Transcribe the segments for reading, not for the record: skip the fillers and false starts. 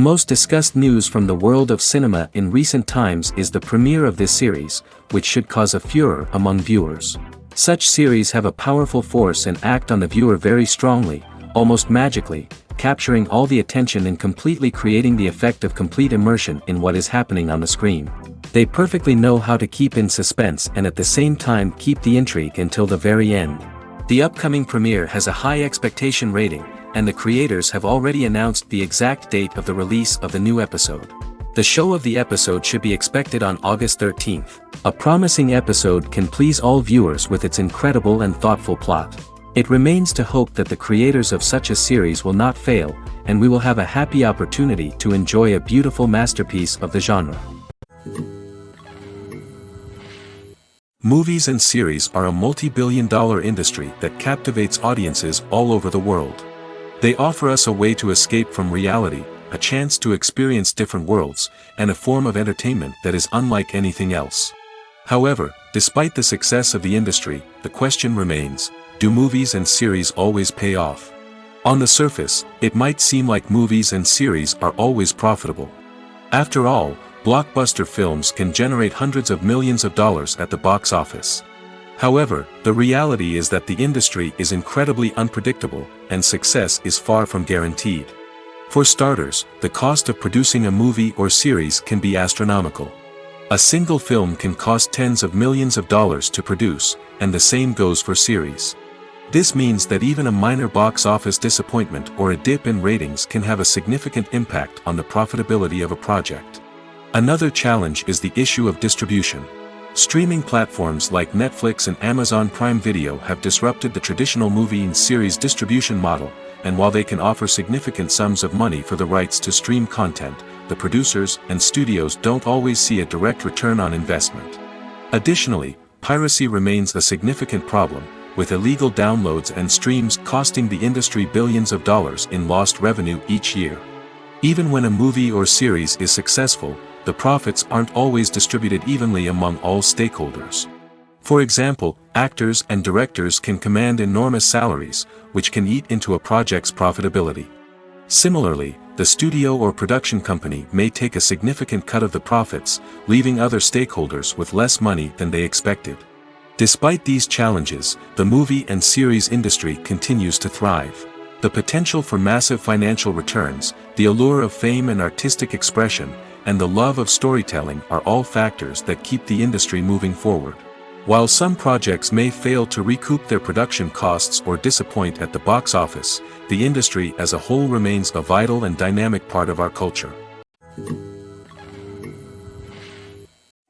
most discussed news from the world of cinema in recent times is the premiere of this series, which should cause a furor among viewers. Such series have a powerful force and act on the viewer very strongly, almost magically, capturing all the attention and completely creating the effect of complete immersion in what is happening on the screen. They perfectly know how to keep in suspense and at the same time keep the intrigue until the very end. The upcoming premiere has a high expectation rating, and the creators have already announced the exact date of the release of the new episode. The show of the episode should be expected on August 13th. A promising episode can please all viewers with its incredible and thoughtful plot. It remains to hope that the creators of such a series will not fail, and we will have a happy opportunity to enjoy a beautiful masterpiece of the genre. Movies and series are a multi-billion-dollar industry that captivates audiences all over the world. They offer us a way to escape from reality, a chance to experience different worlds, and a form of entertainment that is unlike anything else. However, despite the success of the industry, the question remains, do movies and series always pay off? On the surface, it might seem like movies and series are always profitable. After all, blockbuster films can generate hundreds of millions of dollars at the box office. However, the reality is that the industry is incredibly unpredictable, and success is far from guaranteed. For starters, the cost of producing a movie or series can be astronomical. A single film can cost tens of millions of dollars to produce, and the same goes for series. This means that even a minor box office disappointment or a dip in ratings can have a significant impact on the profitability of a project. Another challenge is the issue of distribution. Streaming platforms like Netflix and Amazon Prime Video have disrupted the traditional movie and series distribution model, and while they can offer significant sums of money for the rights to stream content, the producers and studios don't always see a direct return on investment. Additionally, piracy remains a significant problem, with illegal downloads and streams costing the industry billions of dollars in lost revenue each year. Even when a movie or series is successful, the profits aren't always distributed evenly among all stakeholders. For example, actors and directors can command enormous salaries, which can eat into a project's profitability. Similarly, the studio or production company may take a significant cut of the profits, leaving other stakeholders with less money than they expected. Despite these challenges, the movie and series industry continues to thrive. The potential for massive financial returns, the allure of fame and artistic expression, and the love of storytelling are all factors that keep the industry moving forward. While some projects may fail to recoup their production costs or disappoint at the box office, the industry as a whole remains a vital and dynamic part of our culture.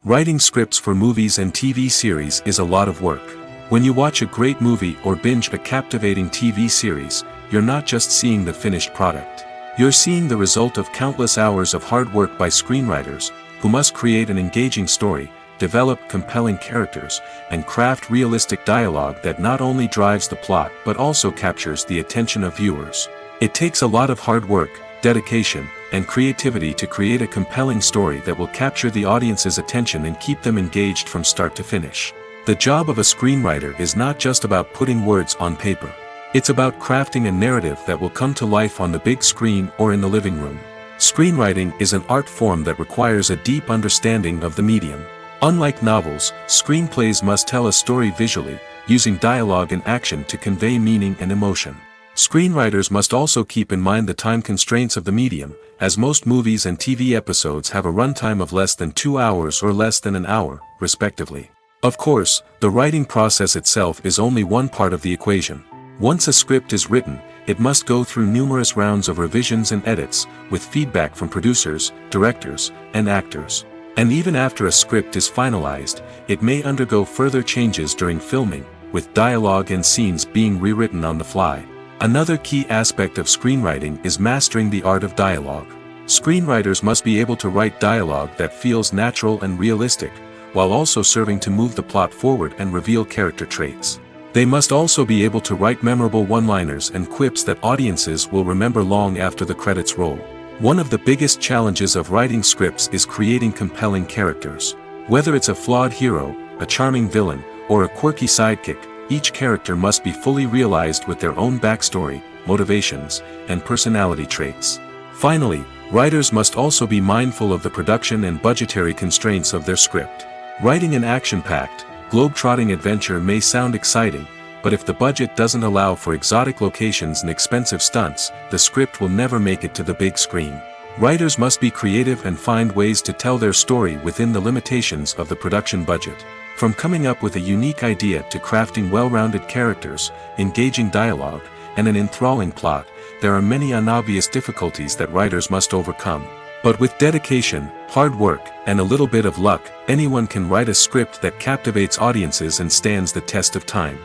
Writing scripts for movies and TV series is a lot of work. When you watch a great movie or binge a captivating TV series, you're not just seeing the finished product. You're seeing the result of countless hours of hard work by screenwriters, who must create an engaging story, develop compelling characters, and craft realistic dialogue that not only drives the plot but also captures the attention of viewers. It takes a lot of hard work, dedication, and creativity to create a compelling story that will capture the audience's attention and keep them engaged from start to finish. The job of a screenwriter is not just about putting words on paper. It's about crafting a narrative that will come to life on the big screen or in the living room. Screenwriting is an art form that requires a deep understanding of the medium. Unlike novels, screenplays must tell a story visually, using dialogue and action to convey meaning and emotion. Screenwriters must also keep in mind the time constraints of the medium, as most movies and TV episodes have a runtime of less than 2 hours or less than an hour, respectively. Of course, the writing process itself is only one part of the equation. Once a script is written, it must go through numerous rounds of revisions and edits, with feedback from producers, directors, and actors. And even after a script is finalized, it may undergo further changes during filming, with dialogue and scenes being rewritten on the fly. Another key aspect of screenwriting is mastering the art of dialogue. Screenwriters must be able to write dialogue that feels natural and realistic, while also serving to move the plot forward and reveal character traits. They must also be able to write memorable one-liners and quips that audiences will remember long after the credits roll. One of the biggest challenges of writing scripts is creating compelling characters. Whether it's a flawed hero, a charming villain, or a quirky sidekick, each character must be fully realized with their own backstory, motivations, and personality traits. Finally, Writers must also be mindful of the production and budgetary constraints of their script. Writing an action-packed, globe-trotting adventure may sound exciting, but if the budget doesn't allow for exotic locations and expensive stunts, the script will never make it to the big screen. Writers must be creative and find ways to tell their story within the limitations of the production budget. From coming up with a unique idea to crafting well-rounded characters, engaging dialogue, and an enthralling plot, there are many unobvious difficulties that writers must overcome. But with dedication, hard work, and a little bit of luck, anyone can write a script that captivates audiences and stands the test of time.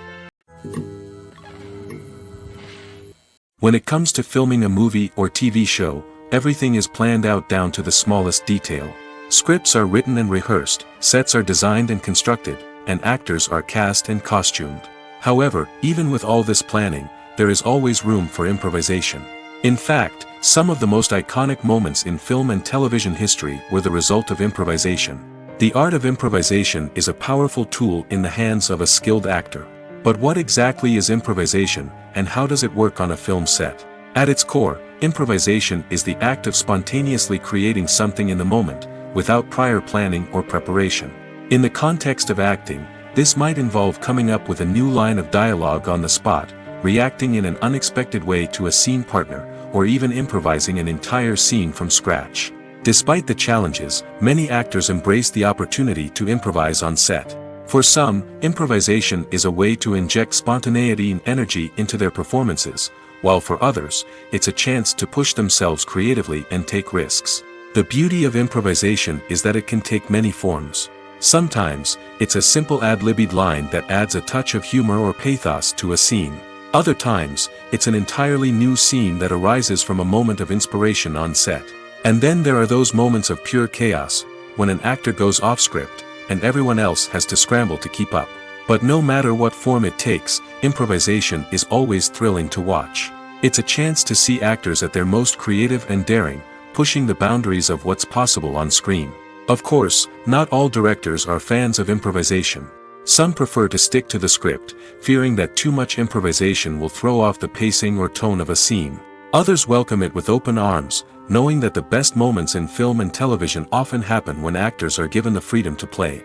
When it comes to filming a movie or TV show, everything is planned out down to the smallest detail. Scripts are written and rehearsed, sets are designed and constructed, and actors are cast and costumed. However, even with all this planning, there is always room for improvisation. In fact, some of the most iconic moments in film and television history were the result of improvisation. The art of improvisation is a powerful tool in the hands of a skilled actor. But what exactly is improvisation, and how does it work on a film set? At its core, improvisation is the act of spontaneously creating something in the moment, without prior planning or preparation. In the context of acting, this might involve coming up with a new line of dialogue on the spot, reacting in an unexpected way to a scene partner, or even improvising an entire scene from scratch. Despite the challenges, many actors embrace the opportunity to improvise on set. For some, improvisation is a way to inject spontaneity and energy into their performances, while for others, it's a chance to push themselves creatively and take risks. The beauty of improvisation is that it can take many forms. Sometimes, it's a simple ad-libbed line that adds a touch of humor or pathos to a scene. Other times, it's an entirely new scene that arises from a moment of inspiration on set. And then there are those moments of pure chaos, when an actor goes off script, and everyone else has to scramble to keep up. But no matter what form it takes, improvisation is always thrilling to watch. It's a chance to see actors at their most creative and daring, pushing the boundaries of what's possible on screen. Of course, not all directors are fans of improvisation. Some prefer to stick to the script, fearing that too much improvisation will throw off the pacing or tone of a scene. Others welcome it with open arms, knowing that the best moments in film and television often happen when actors are given the freedom to play.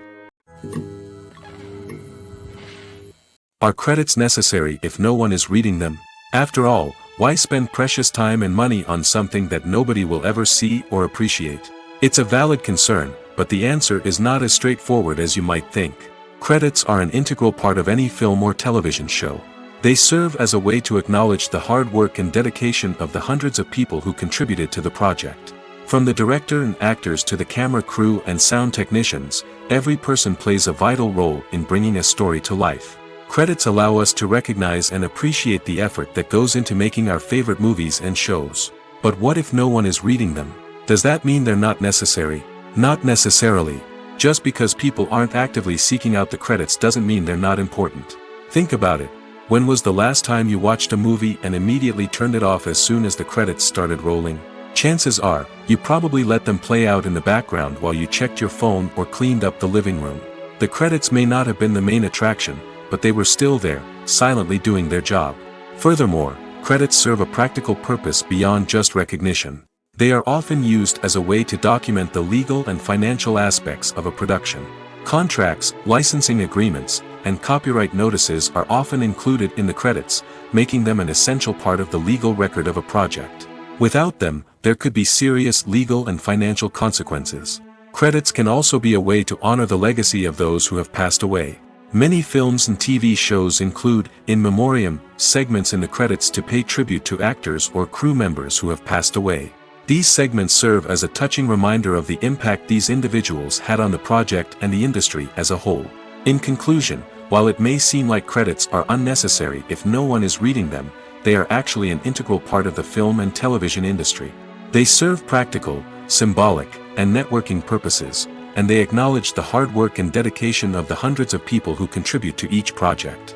Are credits necessary if no one is reading them? After all, why spend precious time and money on something that nobody will ever see or appreciate? It's a valid concern, but the answer is not as straightforward as you might think. Credits are an integral part of any film or television show. They serve as a way to acknowledge the hard work and dedication of the hundreds of people who contributed to the project. From the director and actors to the camera crew and sound technicians, every person plays a vital role in bringing a story to life. Credits allow us to recognize and appreciate the effort that goes into making our favorite movies and shows. But what if no one is reading them? Does that mean they're not necessary? Not necessarily. Just because people aren't actively seeking out the credits doesn't mean they're not important. Think about it. When was the last time you watched a movie and immediately turned it off as soon as the credits started rolling? Chances are, you probably let them play out in the background while you checked your phone or cleaned up the living room. The credits may not have been the main attraction, but they were still there, silently doing their job. Furthermore, credits serve a practical purpose beyond just recognition. They are often used as a way to document the legal and financial aspects of a production. Contracts, licensing agreements, and copyright notices are often included in the credits, making them an essential part of the legal record of a project. Without them, there could be serious legal and financial consequences. Credits can also be a way to honor the legacy of those who have passed away. Many films and TV shows include, in memoriam, segments in the credits to pay tribute to actors or crew members who have passed away. These segments serve as a touching reminder of the impact these individuals had on the project and the industry as a whole. In conclusion, while it may seem like credits are unnecessary if no one is reading them, they are actually an integral part of the film and television industry. They serve practical, symbolic, and networking purposes, and they acknowledge the hard work and dedication of the hundreds of people who contribute to each project.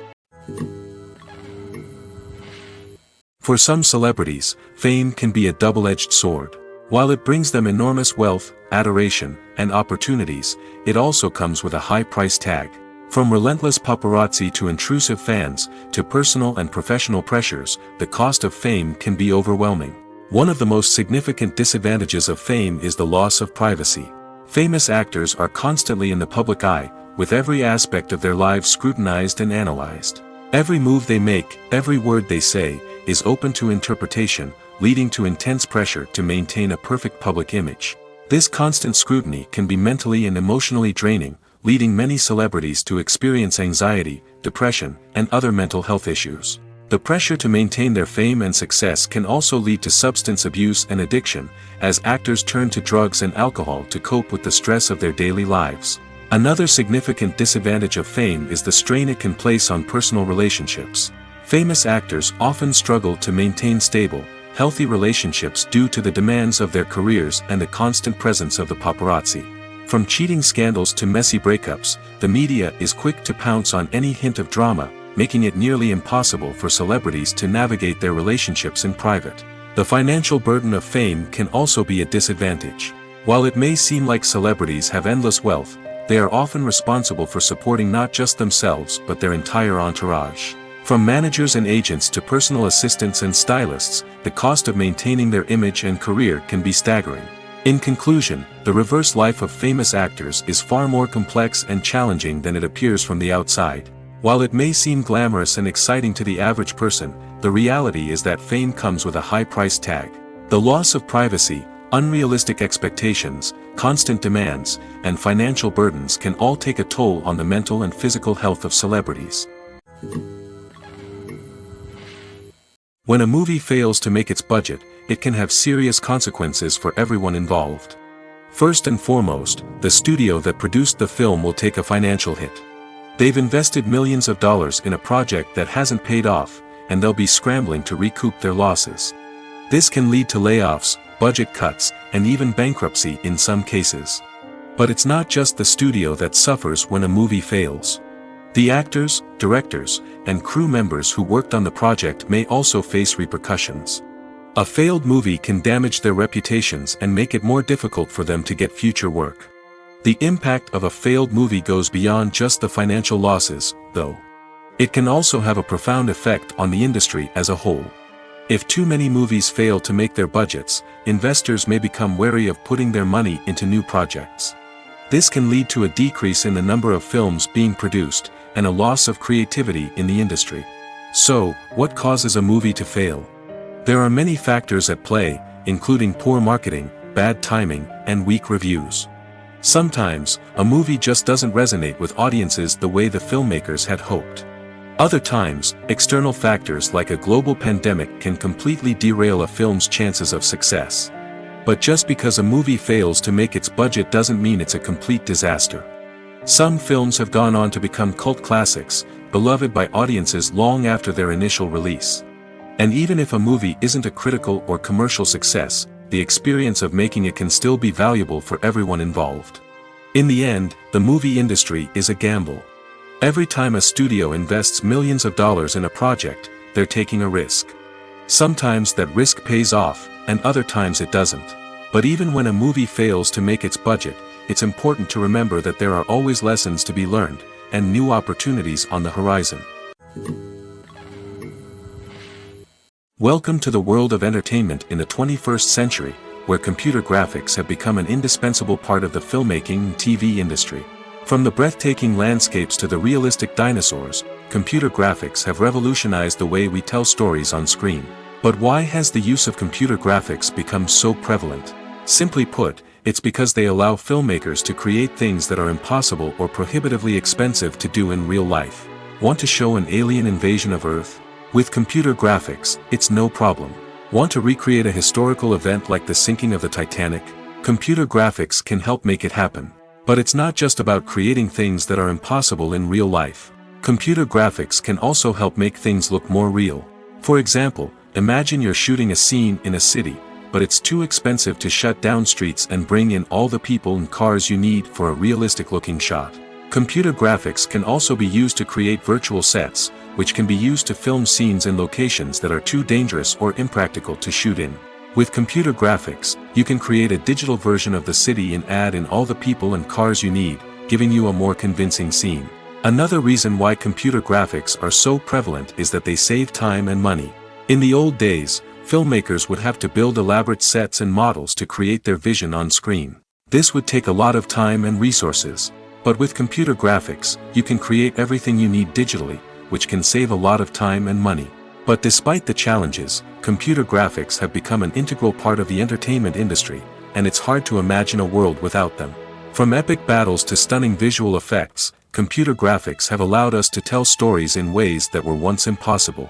For some celebrities, fame can be a double-edged sword. While it brings them enormous wealth, adoration, and opportunities, it also comes with a high price tag. From relentless paparazzi to intrusive fans, to personal and professional pressures, the cost of fame can be overwhelming. One of the most significant disadvantages of fame is the loss of privacy. Famous actors are constantly in the public eye, with every aspect of their lives scrutinized and analyzed. Every move they make, every word they say, is open to interpretation, leading to intense pressure to maintain a perfect public image. This constant scrutiny can be mentally and emotionally draining, leading many celebrities to experience anxiety, depression, and other mental health issues. The pressure to maintain their fame and success can also lead to substance abuse and addiction, as actors turn to drugs and alcohol to cope with the stress of their daily lives. Another significant disadvantage of fame is the strain it can place on personal relationships. Famous actors often struggle to maintain stable, healthy relationships due to the demands of their careers and the constant presence of the paparazzi. From cheating scandals to messy breakups, the media is quick to pounce on any hint of drama, making it nearly impossible for celebrities to navigate their relationships in private. The financial burden of fame can also be a disadvantage. While it may seem like celebrities have endless wealth, they are often responsible for supporting not just themselves but their entire entourage. From managers and agents to personal assistants and stylists, the cost of maintaining their image and career can be staggering. In conclusion, the reverse life of famous actors is far more complex and challenging than it appears from the outside. While it may seem glamorous and exciting to the average person, the reality is that fame comes with a high price tag. The loss of privacy, unrealistic expectations, constant demands, and financial burdens can all take a toll on the mental and physical health of celebrities. When a movie fails to make its budget, it can have serious consequences for everyone involved. First and foremost, the studio that produced the film will take a financial hit. They've invested millions of dollars in a project that hasn't paid off, and they'll be scrambling to recoup their losses. This can lead to layoffs, budget cuts, and even bankruptcy in some cases. But it's not just the studio that suffers when a movie fails. The actors, directors, and crew members who worked on the project may also face repercussions. A failed movie can damage their reputations and make it more difficult for them to get future work. The impact of a failed movie goes beyond just the financial losses, though. It can also have a profound effect on the industry as a whole. If too many movies fail to make their budgets, investors may become wary of putting their money into new projects. This can lead to a decrease in the number of films being produced, and a loss of creativity in the industry. So, what causes a movie to fail? There are many factors at play, including poor marketing, bad timing, and weak reviews. Sometimes, a movie just doesn't resonate with audiences the way the filmmakers had hoped. Other times, external factors like a global pandemic can completely derail a film's chances of success. But just because a movie fails to make its budget doesn't mean it's a complete disaster. Some films have gone on to become cult classics, beloved by audiences long after their initial release. And even if a movie isn't a critical or commercial success, the experience of making it can still be valuable for everyone involved. In the end, the movie industry is a gamble. Every time a studio invests millions of dollars in a project, they're taking a risk. Sometimes that risk pays off, and other times it doesn't. But even when a movie fails to make its budget, it's important to remember that there are always lessons to be learned, and new opportunities on the horizon. Welcome to the world of entertainment in the 21st century, where computer graphics have become an indispensable part of the filmmaking and TV industry. From the breathtaking landscapes to the realistic dinosaurs, computer graphics have revolutionized the way we tell stories on screen. But why has the use of computer graphics become so prevalent? Simply put, it's because they allow filmmakers to create things that are impossible or prohibitively expensive to do in real life. Want to show an alien invasion of Earth? With computer graphics, it's no problem. Want to recreate a historical event like the sinking of the Titanic? Computer graphics can help make it happen. But it's not just about creating things that are impossible in real life. Computer graphics can also help make things look more real. For example, imagine you're shooting a scene in a city, but it's too expensive to shut down streets and bring in all the people and cars you need for a realistic-looking shot. Computer graphics can also be used to create virtual sets, which can be used to film scenes in locations that are too dangerous or impractical to shoot in. With computer graphics, you can create a digital version of the city and add in all the people and cars you need, giving you a more convincing scene. Another reason why computer graphics are so prevalent is that they save time and money. In the old days, filmmakers would have to build elaborate sets and models to create their vision on screen. This would take a lot of time and resources. But with computer graphics, you can create everything you need digitally, which can save a lot of time and money. But despite the challenges, computer graphics have become an integral part of the entertainment industry, and it's hard to imagine a world without them. From epic battles to stunning visual effects, computer graphics have allowed us to tell stories in ways that were once impossible.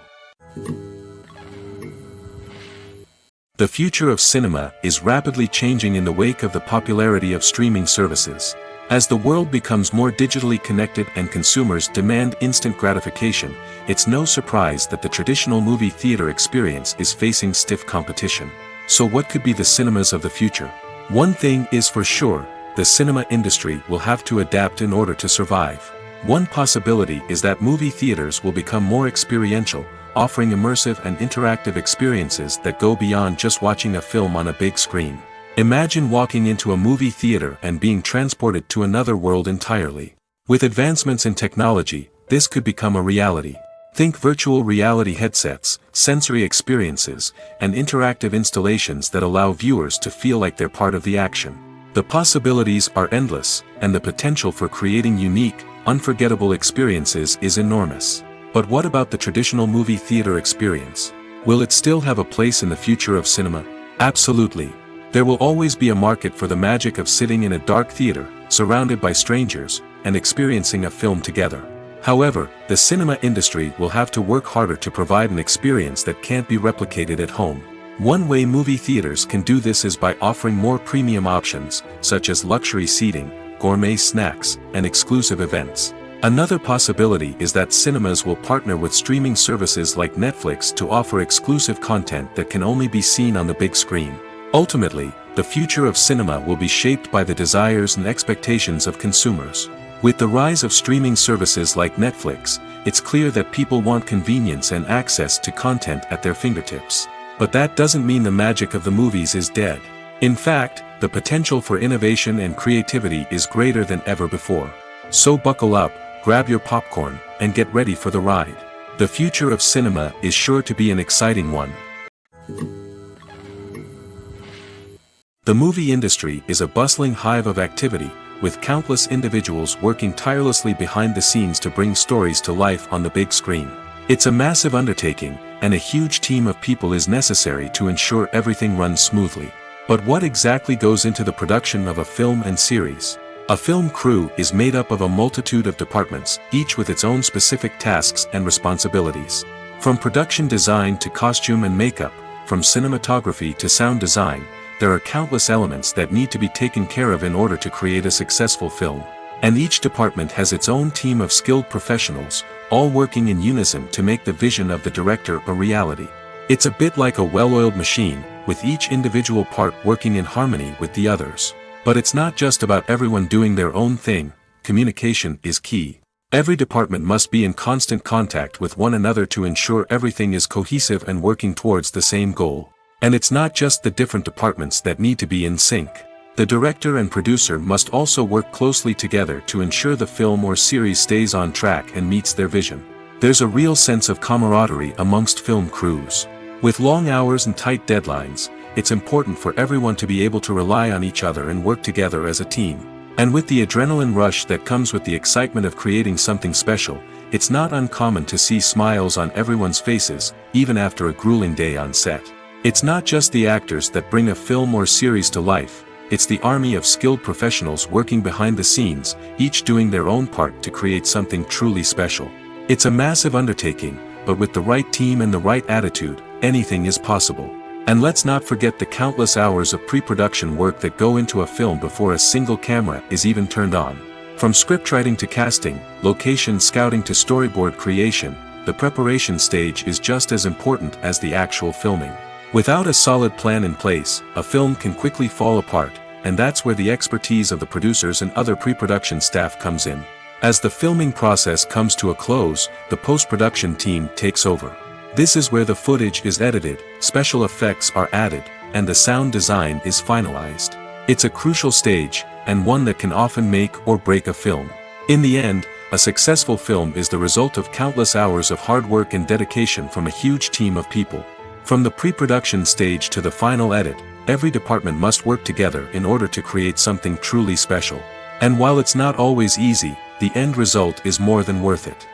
The future of cinema is rapidly changing in the wake of the popularity of streaming services. As the world becomes more digitally connected and consumers demand instant gratification, it's no surprise that the traditional movie theater experience is facing stiff competition. So what could be the cinemas of the future? One thing is for sure, the cinema industry will have to adapt in order to survive. One possibility is that movie theaters will become more experiential, offering immersive and interactive experiences that go beyond just watching a film on a big screen. Imagine walking into a movie theater and being transported to another world entirely. With advancements in technology, this could become a reality. Think virtual reality headsets, sensory experiences, and interactive installations that allow viewers to feel like they're part of the action. The possibilities are endless, and the potential for creating unique, unforgettable experiences is enormous. But what about the traditional movie theater experience? Will it still have a place in the future of cinema? Absolutely. There will always be a market for the magic of sitting in a dark theater, surrounded by strangers, and experiencing a film together. However, the cinema industry will have to work harder to provide an experience that can't be replicated at home. One way movie theaters can do this is by offering more premium options, such as luxury seating, gourmet snacks, and exclusive events. Another possibility is that cinemas will partner with streaming services like Netflix to offer exclusive content that can only be seen on the big screen. Ultimately, the future of cinema will be shaped by the desires and expectations of consumers. With the rise of streaming services like Netflix, it's clear that people want convenience and access to content at their fingertips. But that doesn't mean the magic of the movies is dead. In fact, the potential for innovation and creativity is greater than ever before. So buckle up, grab your popcorn, and get ready for the ride. The future of cinema is sure to be an exciting one. The movie industry is a bustling hive of activity, with countless individuals working tirelessly behind the scenes to bring stories to life on the big screen. It's a massive undertaking, and a huge team of people is necessary to ensure everything runs smoothly. But what exactly goes into the production of a film and series? A film crew is made up of a multitude of departments, each with its own specific tasks and responsibilities. From production design to costume and makeup, from cinematography to sound design, there are countless elements that need to be taken care of in order to create a successful film. And each department has its own team of skilled professionals, all working in unison to make the vision of the director a reality. It's a bit like a well-oiled machine, with each individual part working in harmony with the others. But it's not just about everyone doing their own thing, communication is key. Every department must be in constant contact with one another to ensure everything is cohesive and working towards the same goal. And it's not just the different departments that need to be in sync. The director and producer must also work closely together to ensure the film or series stays on track and meets their vision. There's a real sense of camaraderie amongst film crews. With long hours and tight deadlines, it's important for everyone to be able to rely on each other and work together as a team. And with the adrenaline rush that comes with the excitement of creating something special, it's not uncommon to see smiles on everyone's faces, even after a grueling day on set. It's not just the actors that bring a film or series to life, it's the army of skilled professionals working behind the scenes, each doing their own part to create something truly special. It's a massive undertaking, but with the right team and the right attitude, anything is possible. And let's not forget the countless hours of pre-production work that go into a film before a single camera is even turned on. From scriptwriting to casting, location scouting to storyboard creation, the preparation stage is just as important as the actual filming. Without a solid plan in place, a film can quickly fall apart, and that's where the expertise of the producers and other pre-production staff comes in. As the filming process comes to a close, the post-production team takes over. This is where the footage is edited, special effects are added, and the sound design is finalized. It's a crucial stage, and one that can often make or break a film. In the end, a successful film is the result of countless hours of hard work and dedication from a huge team of people. From the pre-production stage to the final edit, every department must work together in order to create something truly special. And while it's not always easy, the end result is more than worth it.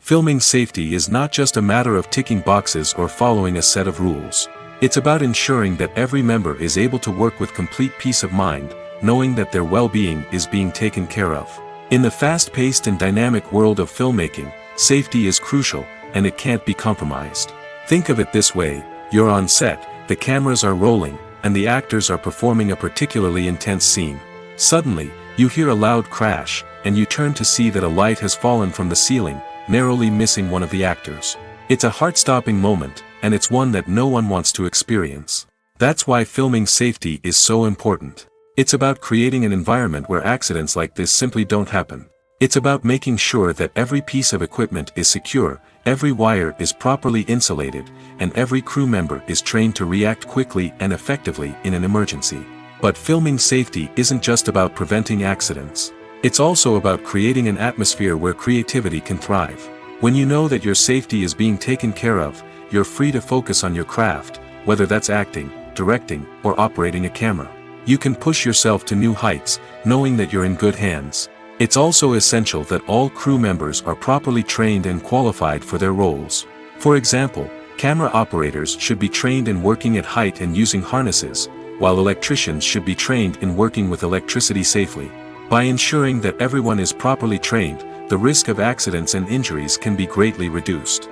Filming safety is not just a matter of ticking boxes or following a set of rules. It's about ensuring that every member is able to work with complete peace of mind, knowing that their well-being is being taken care of. In the fast-paced and dynamic world of filmmaking, safety is crucial, and it can't be compromised. Think of it this way: you're on set, the cameras are rolling, and the actors are performing a particularly intense scene. Suddenly, you hear a loud crash, and you turn to see that a light has fallen from the ceiling, narrowly missing one of the actors. It's a heart-stopping moment, and it's one that no one wants to experience. That's why filming safety is so important. It's about creating an environment where accidents like this simply don't happen. It's about making sure that every piece of equipment is secure, every wire is properly insulated, and every crew member is trained to react quickly and effectively in an emergency. But filming safety isn't just about preventing accidents. It's also about creating an atmosphere where creativity can thrive. When you know that your safety is being taken care of, you're free to focus on your craft, whether that's acting, directing, or operating a camera. You can push yourself to new heights, knowing that you're in good hands. It's also essential that all crew members are properly trained and qualified for their roles. For example, camera operators should be trained in working at height and using harnesses, while electricians should be trained in working with electricity safely. By ensuring that everyone is properly trained, the risk of accidents and injuries can be greatly reduced.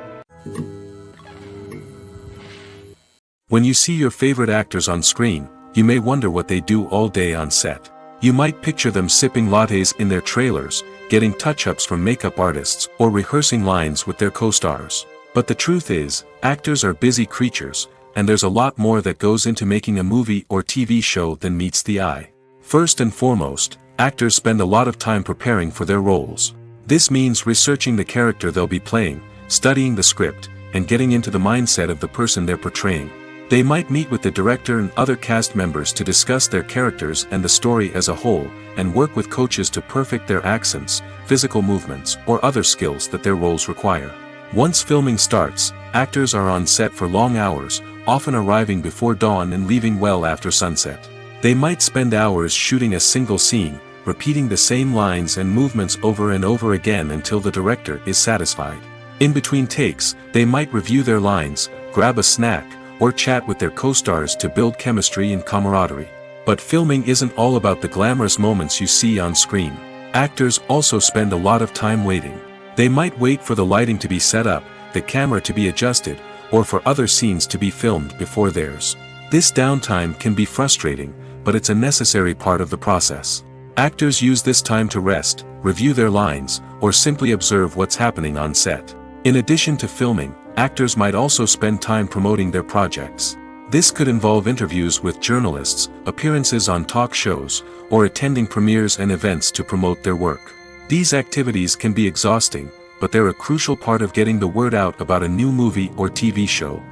When you see your favorite actors on screen, you may wonder what they do all day on set. You might picture them sipping lattes in their trailers, getting touch-ups from makeup artists, or rehearsing lines with their co-stars. But the truth is, actors are busy creatures, and there's a lot more that goes into making a movie or TV show than meets the eye. First and foremost, actors spend a lot of time preparing for their roles. This means researching the character they'll be playing, studying the script, and getting into the mindset of the person they're portraying. They might meet with the director and other cast members to discuss their characters and the story as a whole, and work with coaches to perfect their accents, physical movements, or other skills that their roles require. Once filming starts, actors are on set for long hours, often arriving before dawn and leaving well after sunset. They might spend hours shooting a single scene, repeating the same lines and movements over and over again until the director is satisfied. In between takes, they might review their lines, grab a snack, or chat with their co-stars to build chemistry and camaraderie. But filming isn't all about the glamorous moments you see on screen. Actors also spend a lot of time waiting. They might wait for the lighting to be set up, the camera to be adjusted, or for other scenes to be filmed before theirs. This downtime can be frustrating, but it's a necessary part of the process. Actors use this time to rest, review their lines, or simply observe what's happening on set. In addition to filming, actors might also spend time promoting their projects. This could involve interviews with journalists, appearances on talk shows, or attending premieres and events to promote their work. These activities can be exhausting, but they're a crucial part of getting the word out about a new movie or TV show.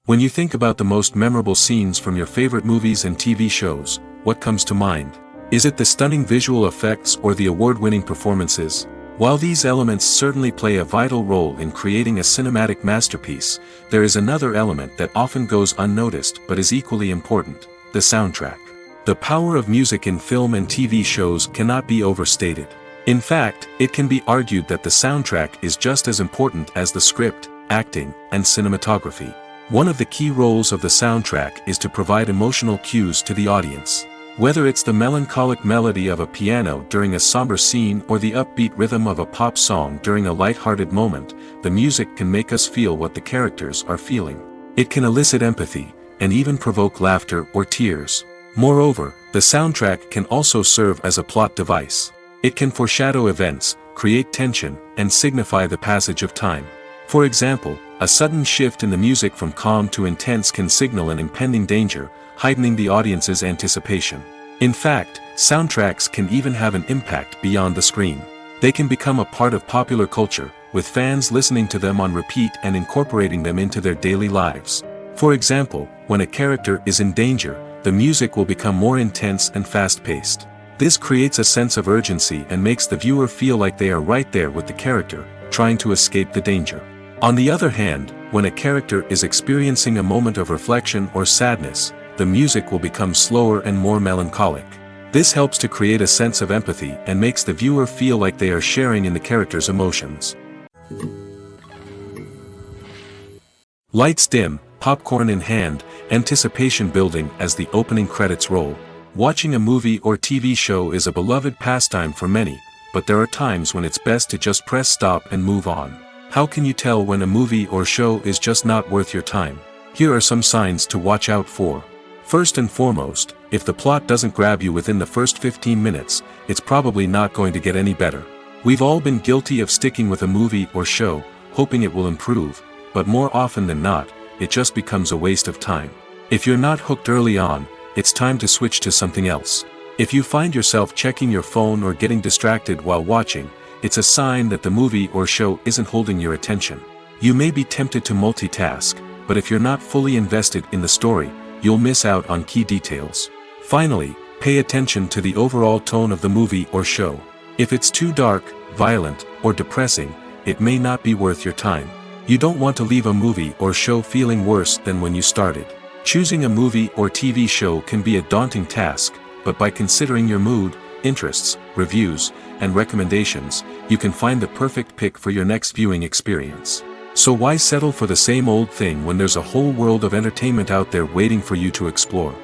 When you think about the most memorable scenes from your favorite movies and TV shows, what comes to mind? Is it the stunning visual effects or the award-winning performances? While these elements certainly play a vital role in creating a cinematic masterpiece, there is another element that often goes unnoticed but is equally important: the soundtrack. The power of music in film and TV shows cannot be overstated. In fact, it can be argued that the soundtrack is just as important as the script, acting, and cinematography. One of the key roles of the soundtrack is to provide emotional cues to the audience. Whether it's the melancholic melody of a piano during a somber scene or the upbeat rhythm of a pop song during a light-hearted moment, the music can make us feel what the characters are feeling. It can elicit empathy, and even provoke laughter or tears. Moreover, the soundtrack can also serve as a plot device. It can foreshadow events, create tension, and signify the passage of time. For example, a sudden shift in the music from calm to intense can signal an impending danger, heightening the audience's anticipation. In fact, soundtracks can even have an impact beyond the screen. They can become a part of popular culture, with fans listening to them on repeat and incorporating them into their daily lives. For example, when a character is in danger, the music will become more intense and fast-paced. This creates a sense of urgency and makes the viewer feel like they are right there with the character, trying to escape the danger. On the other hand, when a character is experiencing a moment of reflection or sadness, the music will become slower and more melancholic. This helps to create a sense of empathy and makes the viewer feel like they are sharing in the character's emotions. Lights dim, popcorn in hand, anticipation building as the opening credits roll. Watching a movie or TV show is a beloved pastime for many, but there are times when it's best to just press stop and move on. How can you tell when a movie or show is just not worth your time? Here are some signs to watch out for. First and foremost, if the plot doesn't grab you within the first 15 minutes, it's probably not going to get any better. We've all been guilty of sticking with a movie or show, hoping it will improve, but more often than not, it just becomes a waste of time. If you're not hooked early on, it's time to switch to something else. If you find yourself checking your phone or getting distracted while watching, it's a sign that the movie or show isn't holding your attention. You may be tempted to multitask, but if you're not fully invested in the story, you'll miss out on key details. Finally, pay attention to the overall tone of the movie or show. If it's too dark, violent, or depressing, it may not be worth your time. You don't want to leave a movie or show feeling worse than when you started. Choosing a movie or TV show can be a daunting task, but by considering your mood, interests, reviews, and recommendations, you can find the perfect pick for your next viewing experience. So why settle for the same old thing when there's a whole world of entertainment out there waiting for you to explore?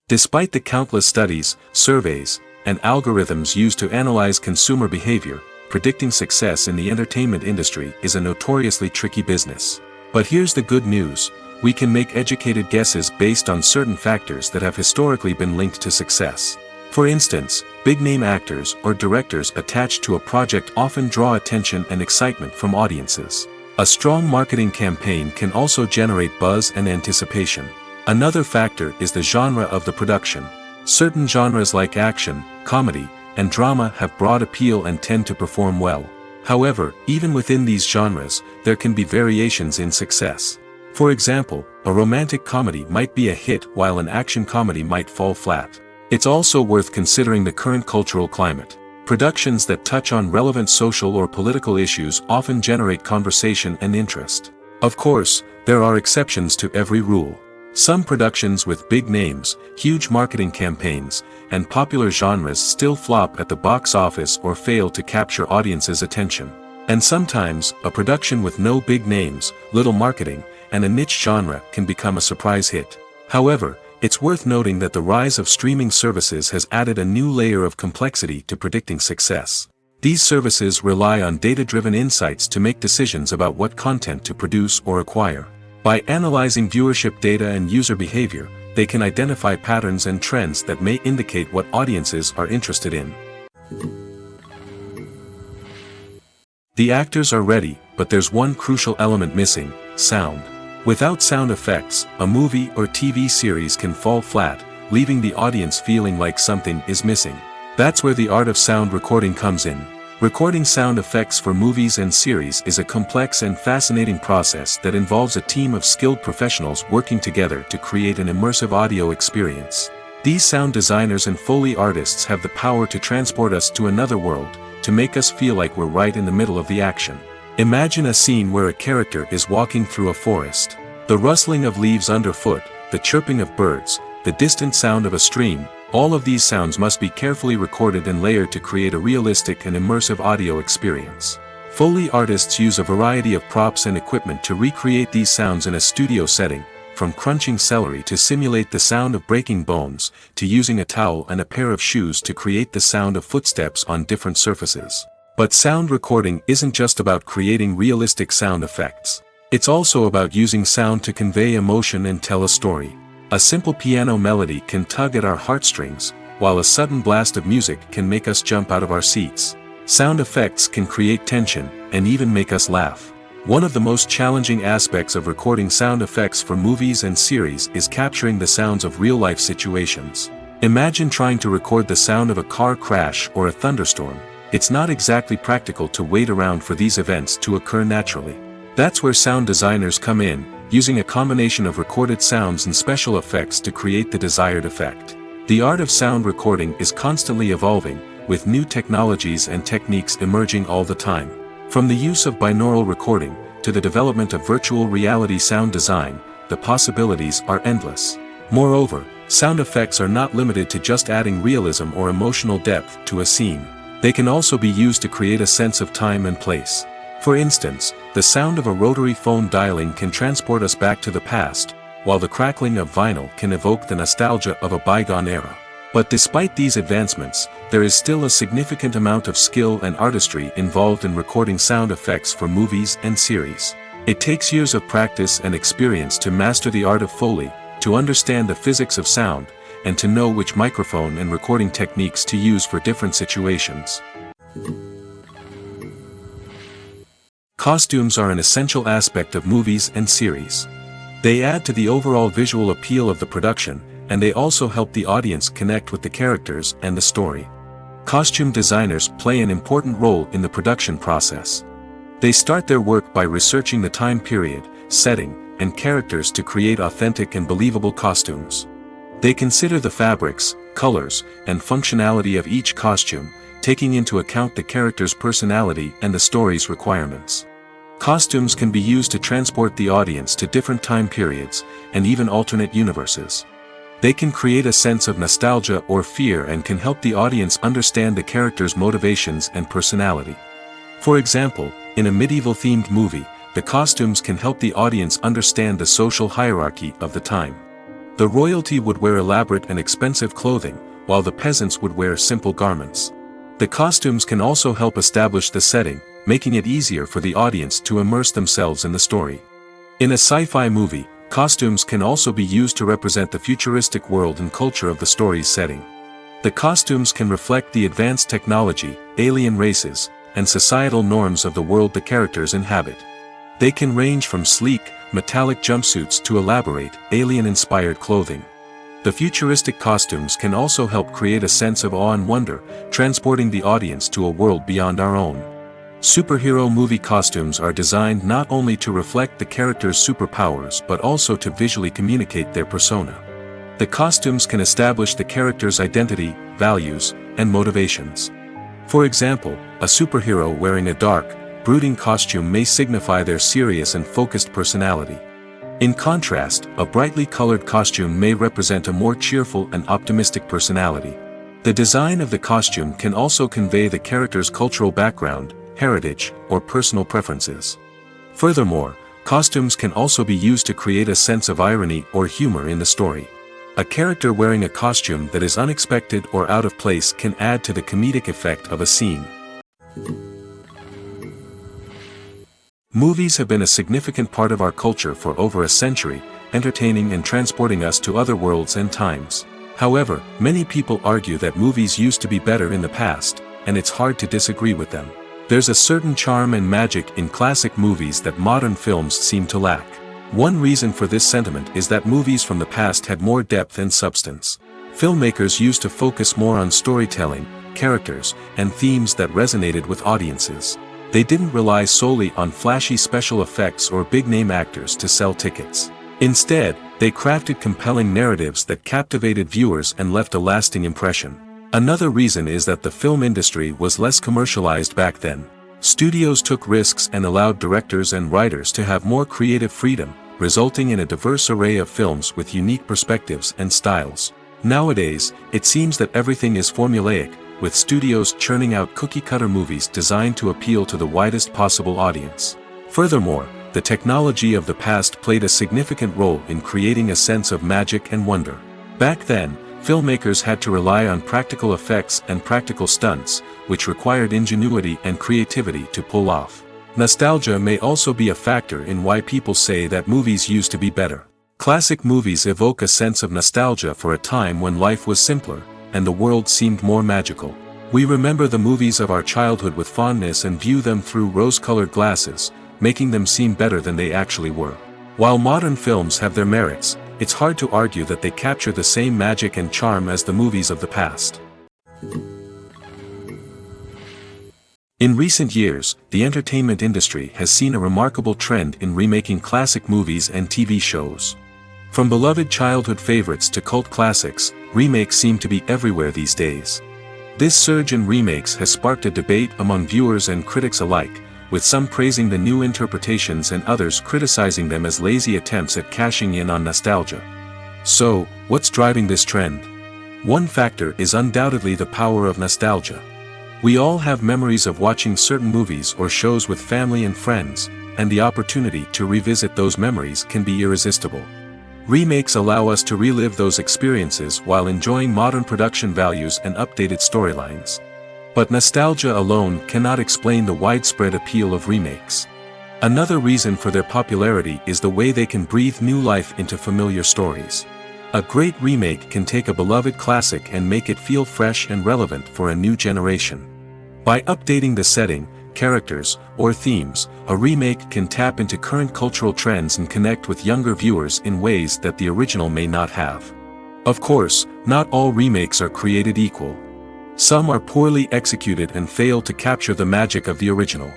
Despite the countless studies, surveys, and algorithms used to analyze consumer behavior, predicting success in the entertainment industry is a notoriously tricky business. But here's the good news: we can make educated guesses based on certain factors that have historically been linked to success. For instance, big-name actors or directors attached to a project often draw attention and excitement from audiences. A strong marketing campaign can also generate buzz and anticipation. Another factor is the genre of the production. Certain genres like action, comedy, and drama have broad appeal and tend to perform well. However, even within these genres, there can be variations in success. For example, a romantic comedy might be a hit while an action comedy might fall flat. It's also worth considering the current cultural climate. Productions that touch on relevant social or political issues often generate conversation and interest. Of course, there are exceptions to every rule. Some productions with big names, huge marketing campaigns, and popular genres still flop at the box office or fail to capture audiences' attention. And sometimes, a production with no big names, little marketing, and a niche genre can become a surprise hit. However, it's worth noting that the rise of streaming services has added a new layer of complexity to predicting success. These services rely on data-driven insights to make decisions about what content to produce or acquire. By analyzing viewership data and user behavior, they can identify patterns and trends that may indicate what audiences are interested in. The actors are ready, but there's one crucial element missing: sound. Without sound effects, a movie or TV series can fall flat, leaving the audience feeling like something is missing. That's where the art of sound recording comes in. Recording sound effects for movies and series is a complex and fascinating process that involves a team of skilled professionals working together to create an immersive audio experience. These sound designers and Foley artists have the power to transport us to another world, to make us feel like we're right in the middle of the action. Imagine a scene where a character is walking through a forest. The rustling of leaves underfoot, the chirping of birds, the distant sound of a stream, all of these sounds must be carefully recorded and layered to create a realistic and immersive audio experience. Foley artists use a variety of props and equipment to recreate these sounds in a studio setting, from crunching celery to simulate the sound of breaking bones, to using a towel and a pair of shoes to create the sound of footsteps on different surfaces. But sound recording isn't just about creating realistic sound effects. It's also about using sound to convey emotion and tell a story. A simple piano melody can tug at our heartstrings, while a sudden blast of music can make us jump out of our seats. Sound effects can create tension, and even make us laugh. One of the most challenging aspects of recording sound effects for movies and series is capturing the sounds of real-life situations. Imagine trying to record the sound of a car crash or a thunderstorm. It's not exactly practical to wait around for these events to occur naturally. That's where sound designers come in, using a combination of recorded sounds and special effects to create the desired effect. The art of sound recording is constantly evolving, with new technologies and techniques emerging all the time. From the use of binaural recording, to the development of virtual reality sound design, the possibilities are endless. Moreover, sound effects are not limited to just adding realism or emotional depth to a scene. They can also be used to create a sense of time and place. For instance, the sound of a rotary phone dialing can transport us back to the past, while the crackling of vinyl can evoke the nostalgia of a bygone era. But despite these advancements, there is still a significant amount of skill and artistry involved in recording sound effects for movies and series. It takes years of practice and experience to master the art of Foley, to understand the physics of sound, and to know which microphone and recording techniques to use for different situations. Costumes are an essential aspect of movies and series. They add to the overall visual appeal of the production, and they also help the audience connect with the characters and the story. Costume designers play an important role in the production process. They start their work by researching the time period, setting, and characters to create authentic and believable costumes. They consider the fabrics, colors, and functionality of each costume, taking into account the character's personality and the story's requirements. Costumes can be used to transport the audience to different time periods, and even alternate universes. They can create a sense of nostalgia or fear and can help the audience understand the character's motivations and personality. For example, in a medieval-themed movie, the costumes can help the audience understand the social hierarchy of the time. The royalty would wear elaborate and expensive clothing, while the peasants would wear simple garments. The costumes can also help establish the setting, making it easier for the audience to immerse themselves in the story. In a sci-fi movie, costumes can also be used to represent the futuristic world and culture of the story's setting. The costumes can reflect the advanced technology, alien races, and societal norms of the world the characters inhabit. They can range from sleek, metallic jumpsuits to elaborate, alien-inspired clothing. The futuristic costumes can also help create a sense of awe and wonder, transporting the audience to a world beyond our own. Superhero movie costumes are designed not only to reflect the character's superpowers but also to visually communicate their persona. The costumes can establish the character's identity, values, and motivations. For example, a superhero wearing a dark, brooding costume may signify their serious and focused personality. In contrast, a brightly colored costume may represent a more cheerful and optimistic personality. The design of the costume can also convey the character's cultural background, heritage, or personal preferences. Furthermore, costumes can also be used to create a sense of irony or humor in the story. A character wearing a costume that is unexpected or out of place can add to the comedic effect of a scene. Movies have been a significant part of our culture for over a century, entertaining and transporting us to other worlds and times. However, many people argue that movies used to be better in the past, and it's hard to disagree with them. There's a certain charm and magic in classic movies that modern films seem to lack. One reason for this sentiment is that movies from the past had more depth and substance. Filmmakers used to focus more on storytelling, characters, and themes that resonated with audiences. They didn't rely solely on flashy special effects or big-name actors to sell tickets. Instead, they crafted compelling narratives that captivated viewers and left a lasting impression. Another reason is that the film industry was less commercialized back then. Studios took risks and allowed directors and writers to have more creative freedom, resulting in a diverse array of films with unique perspectives and styles. Nowadays, it seems that everything is formulaic, with studios churning out cookie-cutter movies designed to appeal to the widest possible audience. Furthermore, the technology of the past played a significant role in creating a sense of magic and wonder. Back then, filmmakers had to rely on practical effects and practical stunts, which required ingenuity and creativity to pull off. Nostalgia may also be a factor in why people say that movies used to be better. Classic movies evoke a sense of nostalgia for a time when life was simpler, and the world seemed more magical. We remember the movies of our childhood with fondness and view them through rose-colored glasses, making them seem better than they actually were. While modern films have their merits, it's hard to argue that they capture the same magic and charm as the movies of the past. In recent years, the entertainment industry has seen a remarkable trend in remaking classic movies and TV shows. From beloved childhood favorites to cult classics, remakes seem to be everywhere these days. This surge in remakes has sparked a debate among viewers and critics alike, with some praising the new interpretations and others criticizing them as lazy attempts at cashing in on nostalgia. So, what's driving this trend? One factor is undoubtedly the power of nostalgia. We all have memories of watching certain movies or shows with family and friends, and the opportunity to revisit those memories can be irresistible. Remakes allow us to relive those experiences while enjoying modern production values and updated storylines. But nostalgia alone cannot explain the widespread appeal of remakes. Another reason for their popularity is the way they can breathe new life into familiar stories. A great remake can take a beloved classic and make it feel fresh and relevant for a new generation. By updating the setting, characters, or themes, a remake can tap into current cultural trends and connect with younger viewers in ways that the original may not have. Of course, not all remakes are created equal. Some are poorly executed and fail to capture the magic of the original.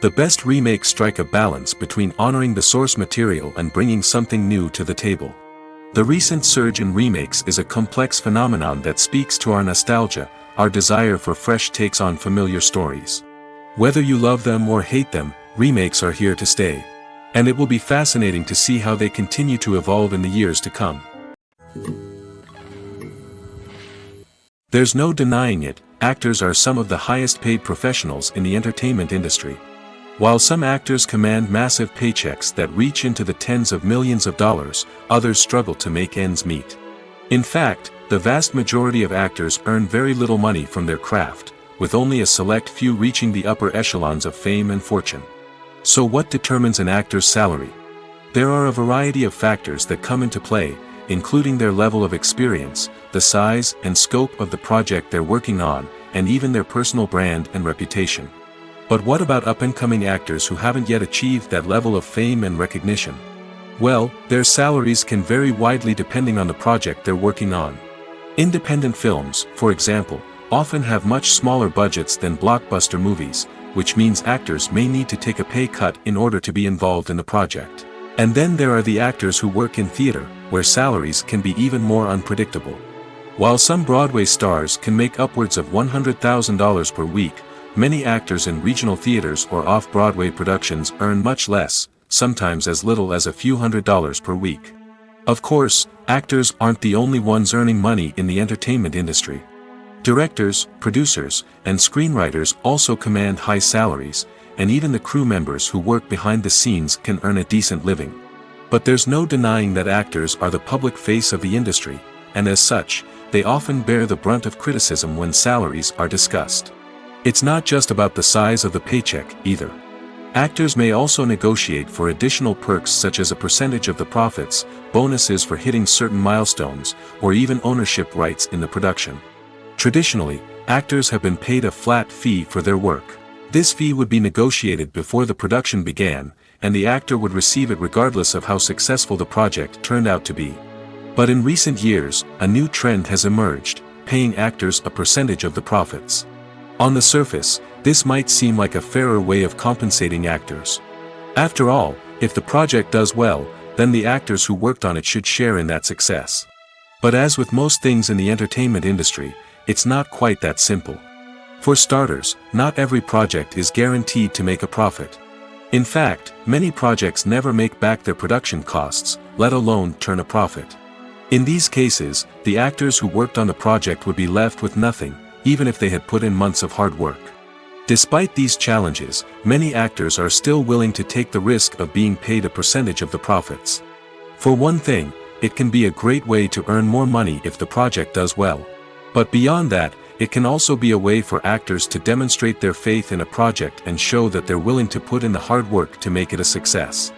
The best remakes strike a balance between honoring the source material and bringing something new to the table. The recent surge in remakes is a complex phenomenon that speaks to our nostalgia, our desire for fresh takes on familiar stories. Whether you love them or hate them, remakes are here to stay. And it will be fascinating to see how they continue to evolve in the years to come. There's no denying it, actors are some of the highest paid professionals in the entertainment industry. While some actors command massive paychecks that reach into the tens of millions of dollars, others struggle to make ends meet. In fact, the vast majority of actors earn very little money from their craft, with only a select few reaching the upper echelons of fame and fortune. So what determines an actor's salary? There are a variety of factors that come into play, including their level of experience, the size and scope of the project they're working on, and even their personal brand and reputation. But what about up-and-coming actors who haven't yet achieved that level of fame and recognition? Well, their salaries can vary widely depending on the project they're working on. Independent films, for example, often have much smaller budgets than blockbuster movies, which means actors may need to take a pay cut in order to be involved in the project. And then there are the actors who work in theater, where salaries can be even more unpredictable. While some Broadway stars can make upwards of $100,000 per week, many actors in regional theaters or off-Broadway productions earn much less, sometimes as little as a few $100s per week. Of course, actors aren't the only ones earning money in the entertainment industry. Directors, producers, and screenwriters also command high salaries, and even the crew members who work behind the scenes can earn a decent living. But there's no denying that actors are the public face of the industry, and as such, they often bear the brunt of criticism when salaries are discussed. It's not just about the size of the paycheck, either. Actors may also negotiate for additional perks such as a percentage of the profits, bonuses for hitting certain milestones, or even ownership rights in the production. Traditionally, actors have been paid a flat fee for their work. This fee would be negotiated before the production began, and the actor would receive it regardless of how successful the project turned out to be. But in recent years, a new trend has emerged, paying actors a percentage of the profits. On the surface, this might seem like a fairer way of compensating actors. After all, if the project does well, then the actors who worked on it should share in that success. But as with most things in the entertainment industry, it's not quite that simple. For starters, not every project is guaranteed to make a profit. In fact, many projects never make back their production costs, let alone turn a profit. In these cases, the actors who worked on the project would be left with nothing, even if they had put in months of hard work. Despite these challenges, many actors are still willing to take the risk of being paid a percentage of the profits. For one thing, it can be a great way to earn more money if the project does well. But beyond that, it can also be a way for actors to demonstrate their faith in a project and show that they're willing to put in the hard work to make it a success.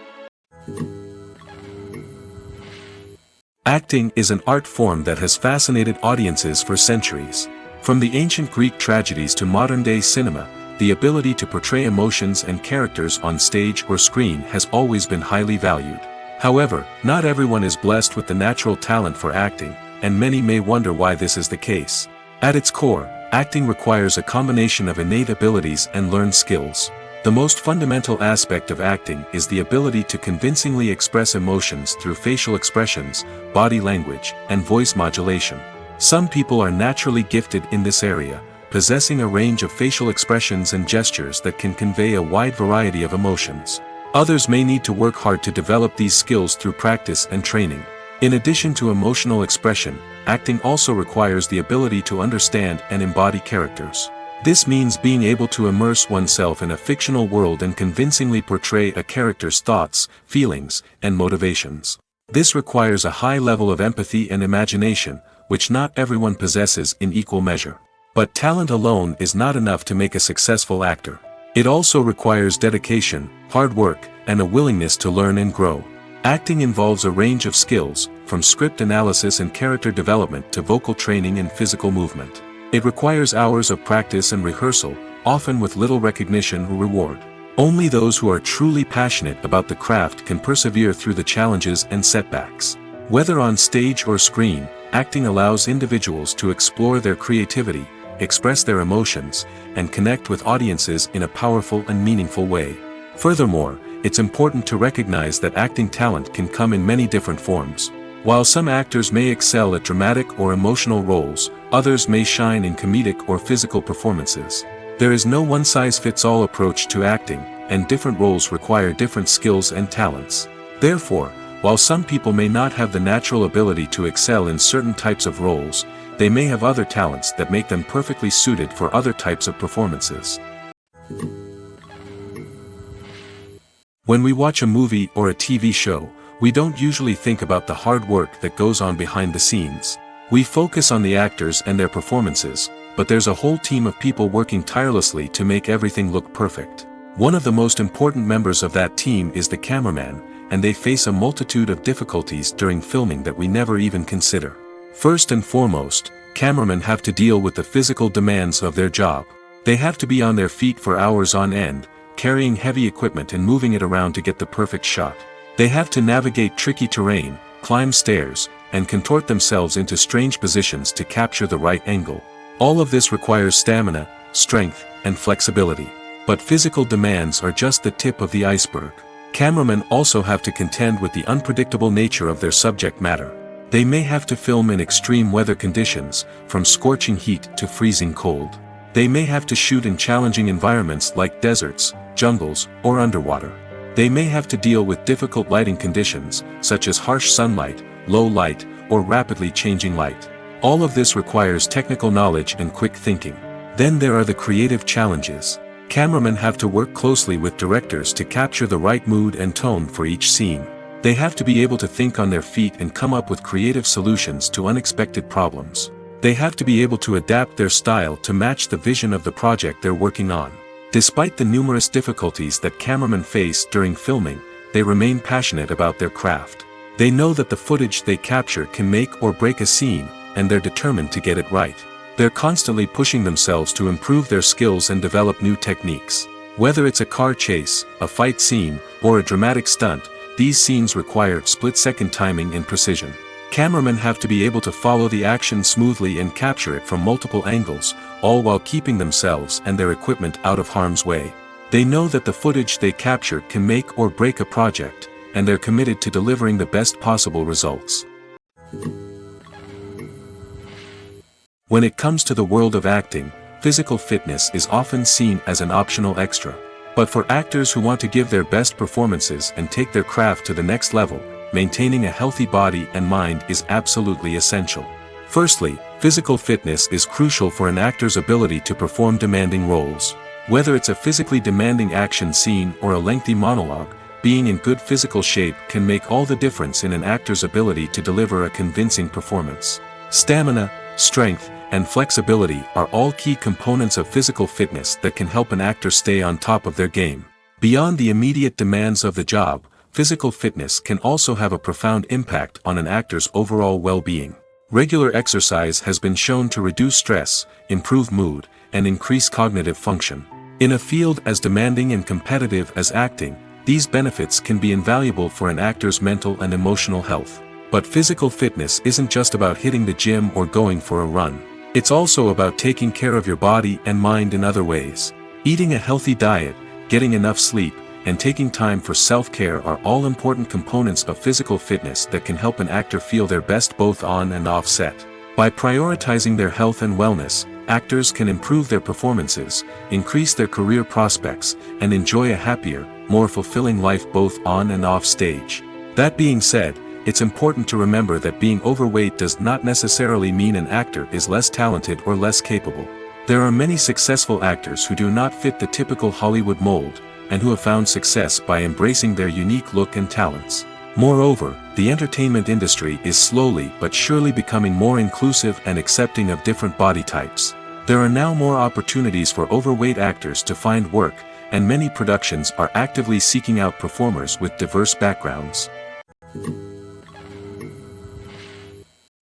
Acting is an art form that has fascinated audiences for centuries. From the ancient Greek tragedies to modern-day cinema, the ability to portray emotions and characters on stage or screen has always been highly valued. However, not everyone is blessed with the natural talent for acting, and many may wonder why this is the case. At its core, Acting requires a combination of innate abilities and learned skills. The most fundamental aspect of acting is the ability to convincingly express emotions through facial expressions, body language, and voice modulation. Some people are naturally gifted in this area, possessing a range of facial expressions and gestures that can convey a wide variety of emotions. Others may need to work hard to develop these skills through practice and training. In addition to emotional expression, acting also requires the ability to understand and embody characters. This means being able to immerse oneself in a fictional world and convincingly portray a character's thoughts, feelings, and motivations. This requires a high level of empathy and imagination, which not everyone possesses in equal measure. But talent alone is not enough to make a successful actor. It also requires dedication, hard work, and a willingness to learn and grow. Acting involves a range of skills, from script analysis and character development to vocal training and physical movement. It requires hours of practice and rehearsal, often with little recognition or reward. Only those who are truly passionate about the craft can persevere through the challenges and setbacks. Whether on stage or screen, acting allows individuals to explore their creativity, express their emotions, and connect with audiences in a powerful and meaningful way. Furthermore, it's important to recognize that acting talent can come in many different forms. While some actors may excel at dramatic or emotional roles, others may shine in comedic or physical performances. There is no one-size-fits-all approach to acting, and different roles require different skills and talents. Therefore, while some people may not have the natural ability to excel in certain types of roles, they may have other talents that make them perfectly suited for other types of performances. When we watch a movie or a TV show, we don't usually think about the hard work that goes on behind the scenes. We focus on the actors and their performances, but there's a whole team of people working tirelessly to make everything look perfect. One of the most important members of that team is the cameraman, and they face a multitude of difficulties during filming that we never even consider. First and foremost, cameramen have to deal with the physical demands of their job. They have to be on their feet for hours on end, carrying heavy equipment and moving it around to get the perfect shot. They have to navigate tricky terrain, climb stairs, and contort themselves into strange positions to capture the right angle. All of this requires stamina, strength, and flexibility. But physical demands are just the tip of the iceberg. Cameramen also have to contend with the unpredictable nature of their subject matter. They may have to film in extreme weather conditions, from scorching heat to freezing cold. They may have to shoot in challenging environments like deserts, jungles, or underwater. They may have to deal with difficult lighting conditions, such as harsh sunlight, low light, or rapidly changing light. All of this requires technical knowledge and quick thinking. Then there are the creative challenges. Cameramen have to work closely with directors to capture the right mood and tone for each scene. They have to be able to think on their feet and come up with creative solutions to unexpected problems. They have to be able to adapt their style to match the vision of the project they're working on. Despite the numerous difficulties that cameramen face during filming, they remain passionate about their craft. They know that the footage they capture can make or break a scene, and they're determined to get it right. They're constantly pushing themselves to improve their skills and develop new techniques. Whether it's a car chase, a fight scene, or a dramatic stunt, these scenes require split-second timing and precision. Cameramen have to be able to follow the action smoothly and capture it from multiple angles, all while keeping themselves and their equipment out of harm's way. They know that the footage they capture can make or break a project, and they're committed to delivering the best possible results. When it comes to the world of acting, physical fitness is often seen as an optional extra. But for actors who want to give their best performances and take their craft to the next level, maintaining a healthy body and mind is absolutely essential. Firstly, physical fitness is crucial for an actor's ability to perform demanding roles. Whether it's a physically demanding action scene or a lengthy monologue, being in good physical shape can make all the difference in an actor's ability to deliver a convincing performance. Stamina, strength, and flexibility are all key components of physical fitness that can help an actor stay on top of their game. Beyond the immediate demands of the job, physical fitness can also have a profound impact on an actor's overall well-being. Regular exercise has been shown to reduce stress, improve mood, and increase cognitive function. In a field as demanding and competitive as acting, these benefits can be invaluable for an actor's mental and emotional health. But physical fitness isn't just about hitting the gym or going for a run. It's also about taking care of your body and mind in other ways. Eating a healthy diet, getting enough sleep, and taking time for self-care are all important components of physical fitness that can help an actor feel their best both on and off set. By prioritizing their health and wellness, actors can improve their performances, increase their career prospects, and enjoy a happier, more fulfilling life both on and off stage. That being said, it's important to remember that being overweight does not necessarily mean an actor is less talented or less capable. There are many successful actors who do not fit the typical Hollywood mold, and who have found success by embracing their unique look and talents. Moreover, the entertainment industry is slowly but surely becoming more inclusive and accepting of different body types. There are now more opportunities for overweight actors to find work, and many productions are actively seeking out performers with diverse backgrounds.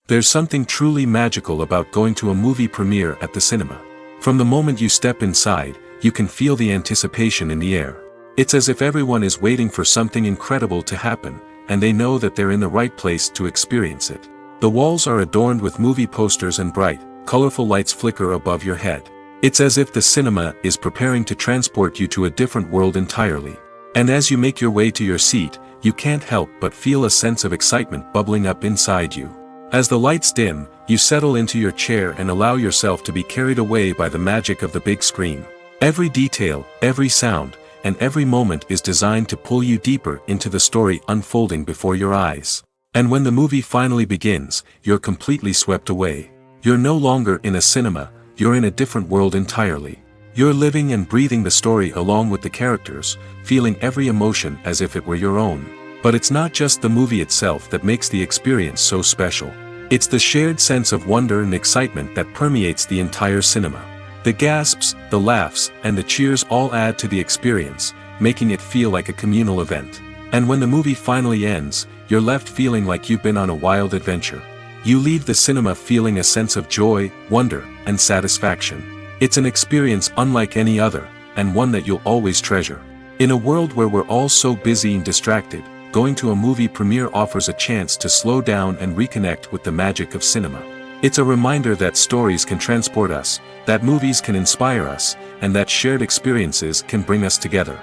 There's something truly magical about going to a movie premiere at the cinema. From the moment you step inside, you can feel the anticipation in the air. It's as if everyone is waiting for something incredible to happen, and they know that they're in the right place to experience it. The walls are adorned with movie posters and bright, colorful lights flicker above your head. It's as if the cinema is preparing to transport you to a different world entirely. And as you make your way to your seat, you can't help but feel a sense of excitement bubbling up inside you. As the lights dim, you settle into your chair and allow yourself to be carried away by the magic of the big screen. Every detail, every sound, and every moment is designed to pull you deeper into the story unfolding before your eyes. And when the movie finally begins, you're completely swept away. You're no longer in a cinema, you're in a different world entirely. You're living and breathing the story along with the characters, feeling every emotion as if it were your own. But it's not just the movie itself that makes the experience so special. It's the shared sense of wonder and excitement that permeates the entire cinema. The gasps, the laughs, and the cheers all add to the experience, making it feel like a communal event. And when the movie finally ends, you're left feeling like you've been on a wild adventure. You leave the cinema feeling a sense of joy, wonder, and satisfaction. It's an experience unlike any other, and one that you'll always treasure. In a world where we're all so busy and distracted, going to a movie premiere offers a chance to slow down and reconnect with the magic of cinema. It's a reminder that stories can transport us, that movies can inspire us, and that shared experiences can bring us together.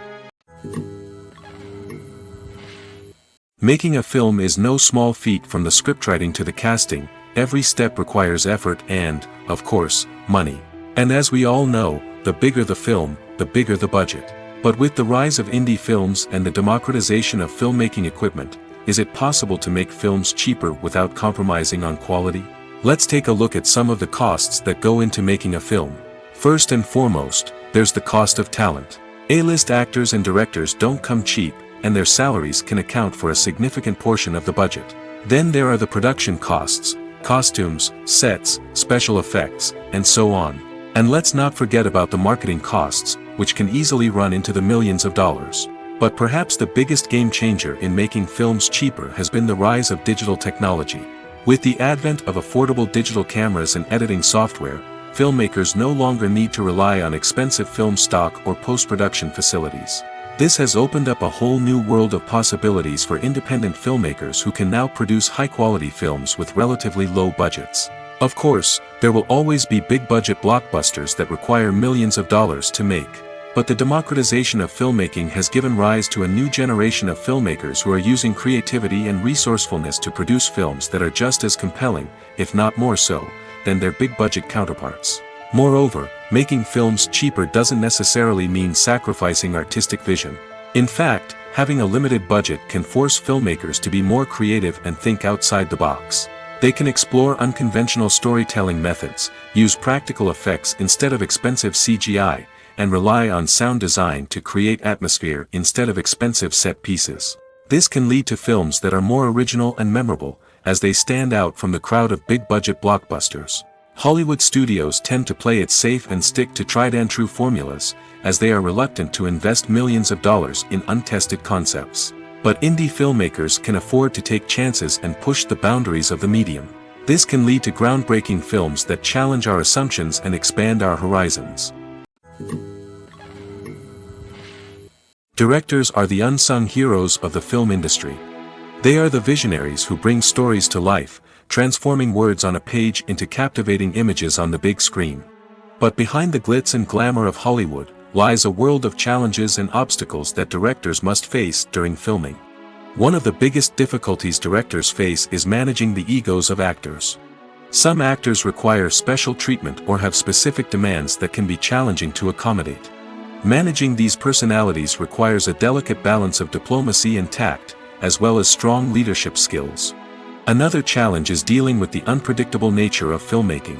Making a film is no small feat. From the scriptwriting to the casting, every step requires effort and, of course, money. And as we all know, the bigger the film, the bigger the budget. But with the rise of indie films and the democratization of filmmaking equipment, is it possible to make films cheaper without compromising on quality? Let's take a look at some of the costs that go into making a film. First and foremost, there's the cost of talent. A-list actors and directors don't come cheap, and their salaries can account for a significant portion of the budget. Then there are the production costs, costumes, sets, special effects, and so on. And let's not forget about the marketing costs, which can easily run into the millions of dollars. But perhaps the biggest game changer in making films cheaper has been the rise of digital technology. With the advent of affordable digital cameras and editing software, filmmakers no longer need to rely on expensive film stock or post-production facilities. This has opened up a whole new world of possibilities for independent filmmakers who can now produce high-quality films with relatively low budgets. Of course, there will always be big-budget blockbusters that require millions of dollars to make. But the democratization of filmmaking has given rise to a new generation of filmmakers who are using creativity and resourcefulness to produce films that are just as compelling, if not more so, than their big-budget counterparts. Moreover, making films cheaper doesn't necessarily mean sacrificing artistic vision. In fact, having a limited budget can force filmmakers to be more creative and think outside the box. They can explore unconventional storytelling methods, use practical effects instead of expensive CGI, and rely on sound design to create atmosphere instead of expensive set pieces. This can lead to films that are more original and memorable, as they stand out from the crowd of big-budget blockbusters. Hollywood studios tend to play it safe and stick to tried-and-true formulas, as they are reluctant to invest millions of dollars in untested concepts. But indie filmmakers can afford to take chances and push the boundaries of the medium. This can lead to groundbreaking films that challenge our assumptions and expand our horizons. Directors are the unsung heroes of the film industry. They are the visionaries who bring stories to life, transforming words on a page into captivating images on the big screen. But behind the glitz and glamour of Hollywood lies a world of challenges and obstacles that directors must face during filming. One of the biggest difficulties directors face is managing the egos of actors. Some actors require special treatment or have specific demands that can be challenging to accommodate. Managing these personalities requires a delicate balance of diplomacy and tact, as well as strong leadership skills. Another challenge is dealing with the unpredictable nature of filmmaking.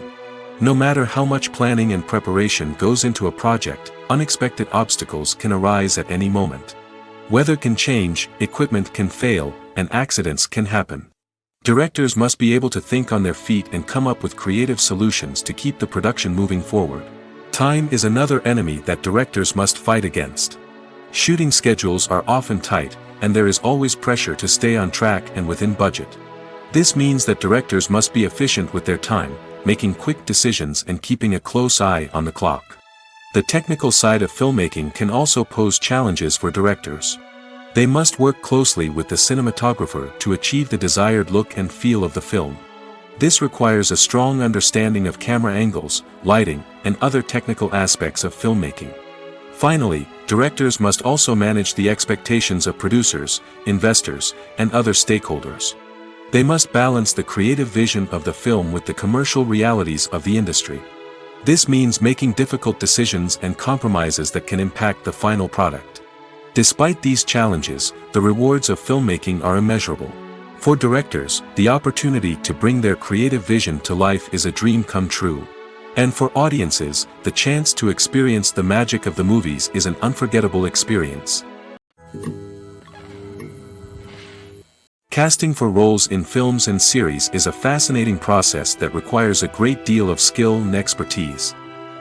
No matter how much planning and preparation goes into a project, unexpected obstacles can arise at any moment. Weather can change, equipment can fail, and accidents can happen. Directors must be able to think on their feet and come up with creative solutions to keep the production moving forward. Time is another enemy that directors must fight against. Shooting schedules are often tight, and there is always pressure to stay on track and within budget. This means that directors must be efficient with their time, making quick decisions and keeping a close eye on the clock. The technical side of filmmaking can also pose challenges for directors. They must work closely with the cinematographer to achieve the desired look and feel of the film. This requires a strong understanding of camera angles, lighting, and other technical aspects of filmmaking. Finally, directors must also manage the expectations of producers, investors, and other stakeholders. They must balance the creative vision of the film with the commercial realities of the industry. This means making difficult decisions and compromises that can impact the final product. Despite these challenges, the rewards of filmmaking are immeasurable. For directors, the opportunity to bring their creative vision to life is a dream come true. And for audiences, the chance to experience the magic of the movies is an unforgettable experience. Casting for roles in films and series is a fascinating process that requires a great deal of skill and expertise.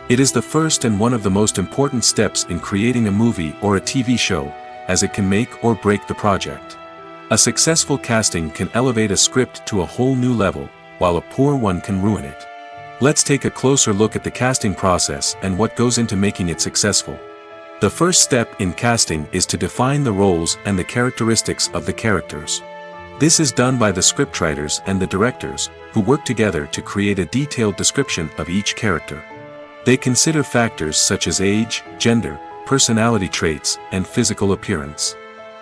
It is the first and one of the most important steps in creating a movie or a TV show, as it can make or break the project. A successful casting can elevate a script to a whole new level, while a poor one can ruin it. Let's take a closer look at the casting process and what goes into making it successful. The first step in casting is to define the roles and the characteristics of the characters. This is done by the scriptwriters and the directors, who work together to create a detailed description of each character. They consider factors such as age, gender, personality traits, and physical appearance.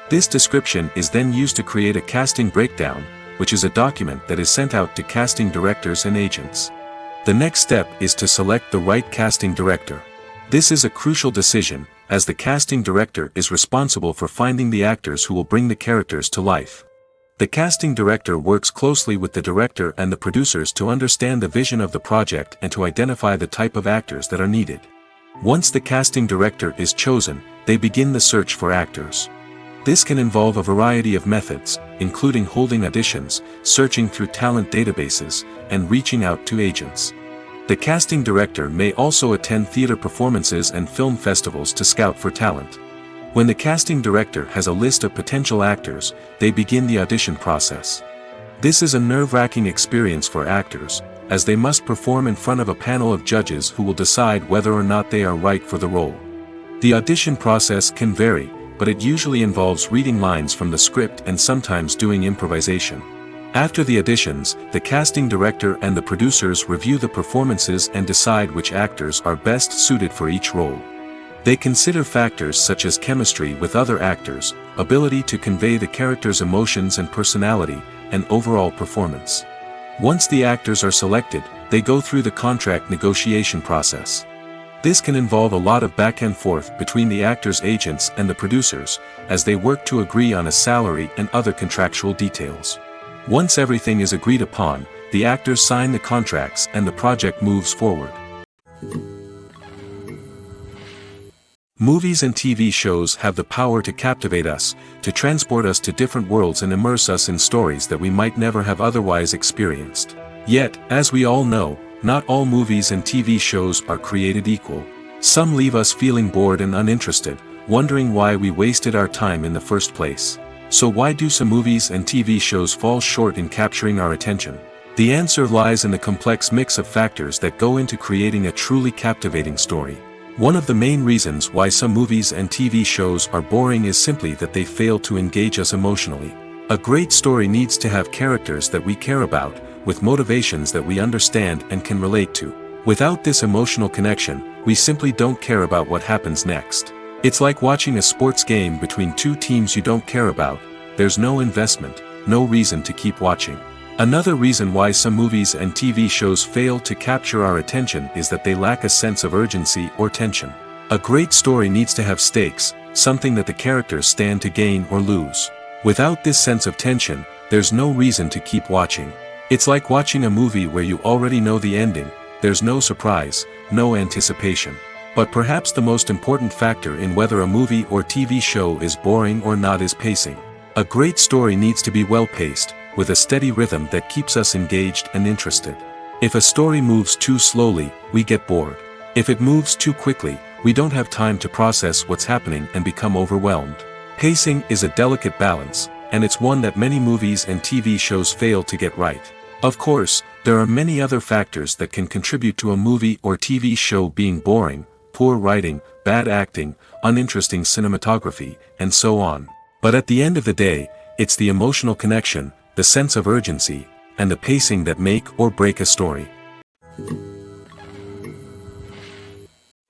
This description is then used to create a casting breakdown, which is a document that is sent out to casting directors and agents. The next step is to select the right casting director. This is a crucial decision, as the casting director is responsible for finding the actors who will bring the characters to life. The casting director works closely with the director and the producers to understand the vision of the project and to identify the type of actors that are needed. Once the casting director is chosen, they begin the search for actors. This can involve a variety of methods, including holding auditions, searching through talent databases, and reaching out to agents. The casting director may also attend theater performances and film festivals to scout for talent. When the casting director has a list of potential actors, they begin the audition process. This is a nerve-wracking experience for actors, as they must perform in front of a panel of judges who will decide whether or not they are right for the role. The audition process can vary, but it usually involves reading lines from the script and sometimes doing improvisation. After the auditions, the casting director and the producers review the performances and decide which actors are best suited for each role. They consider factors such as chemistry with other actors, ability to convey the character's emotions and personality, and overall performance. Once the actors are selected, they go through the contract negotiation process. This can involve a lot of back and forth between the actors' agents and the producers, as they work to agree on a salary and other contractual details. Once everything is agreed upon, the actors sign the contracts and the project moves forward. Movies and TV shows have the power to captivate us, to transport us to different worlds and immerse us in stories that we might never have otherwise experienced. Yet, as we all know, not all movies and TV shows are created equal. Some leave us feeling bored and uninterested, wondering why we wasted our time in the first place. So why do some movies and TV shows fall short in capturing our attention? The answer lies in the complex mix of factors that go into creating a truly captivating story. One of the main reasons why some movies and TV shows are boring is simply that they fail to engage us emotionally. A great story needs to have characters that we care about, with motivations that we understand and can relate to. Without this emotional connection, we simply don't care about what happens next. It's like watching a sports game between two teams you don't care about. There's no investment, no reason to keep watching. Another reason why some movies and TV shows fail to capture our attention is that they lack a sense of urgency or tension. A great story needs to have stakes, something that the characters stand to gain or lose. Without this sense of tension, there's no reason to keep watching. It's like watching a movie where you already know the ending. There's no surprise, no anticipation. But perhaps the most important factor in whether a movie or TV show is boring or not is pacing. A great story needs to be well-paced, with a steady rhythm that keeps us engaged and interested. If a story moves too slowly, we get bored. If it moves too quickly, we don't have time to process what's happening and become overwhelmed. Pacing is a delicate balance, and it's one that many movies and TV shows fail to get right. Of course, there are many other factors that can contribute to a movie or TV show being boring: poor writing, bad acting, uninteresting cinematography, and so on. But at the end of the day, it's the emotional connection, the sense of urgency, and the pacing that make or break a story.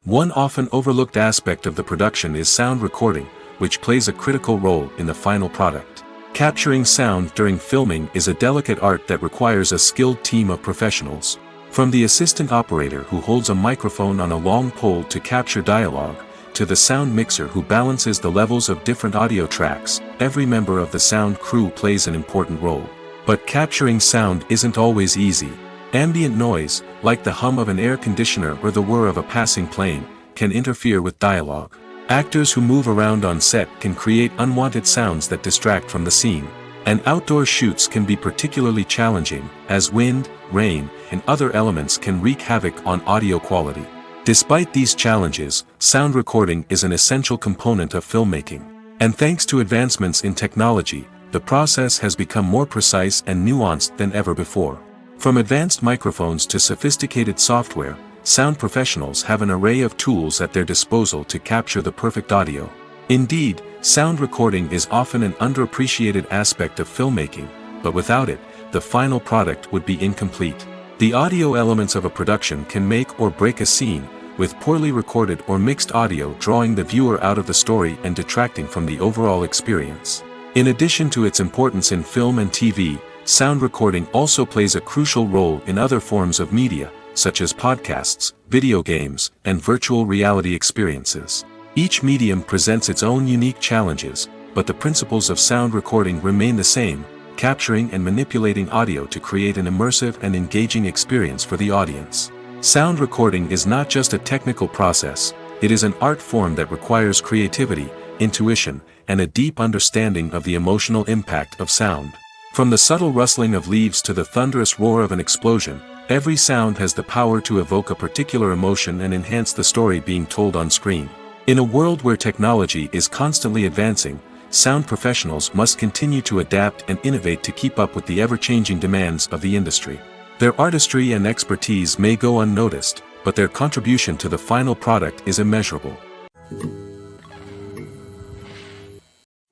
One often overlooked aspect of the production is sound recording, which plays a critical role in the final product. Capturing sound during filming is a delicate art that requires a skilled team of professionals. From the assistant operator who holds a microphone on a long pole to capture dialogue, to the sound mixer who balances the levels of different audio tracks, every member of the sound crew plays an important role. But capturing sound isn't always easy. Ambient noise, like the hum of an air conditioner or the whir of a passing plane, can interfere with dialogue. Actors who move around on set can create unwanted sounds that distract from the scene. And outdoor shoots can be particularly challenging, as wind, rain, and other elements can wreak havoc on audio quality. Despite these challenges, sound recording is an essential component of filmmaking. And thanks to advancements in technology, the process has become more precise and nuanced than ever before. From advanced microphones to sophisticated software, sound professionals have an array of tools at their disposal to capture the perfect audio. Indeed, sound recording is often an underappreciated aspect of filmmaking, but without it, the final product would be incomplete. The audio elements of a production can make or break a scene, with poorly recorded or mixed audio drawing the viewer out of the story and detracting from the overall experience. In addition to its importance in film and TV, sound recording also plays a crucial role in other forms of media, such as podcasts, video games, and virtual reality experiences. Each medium presents its own unique challenges, but the principles of sound recording remain the same: capturing and manipulating audio to create an immersive and engaging experience for the audience. Sound recording is not just a technical process, it is an art form that requires creativity, intuition, and a deep understanding of the emotional impact of sound. From the subtle rustling of leaves to the thunderous roar of an explosion, every sound has the power to evoke a particular emotion and enhance the story being told on screen. In a world where technology is constantly advancing, sound professionals must continue to adapt and innovate to keep up with the ever-changing demands of the industry. Their artistry and expertise may go unnoticed, but their contribution to the final product is immeasurable.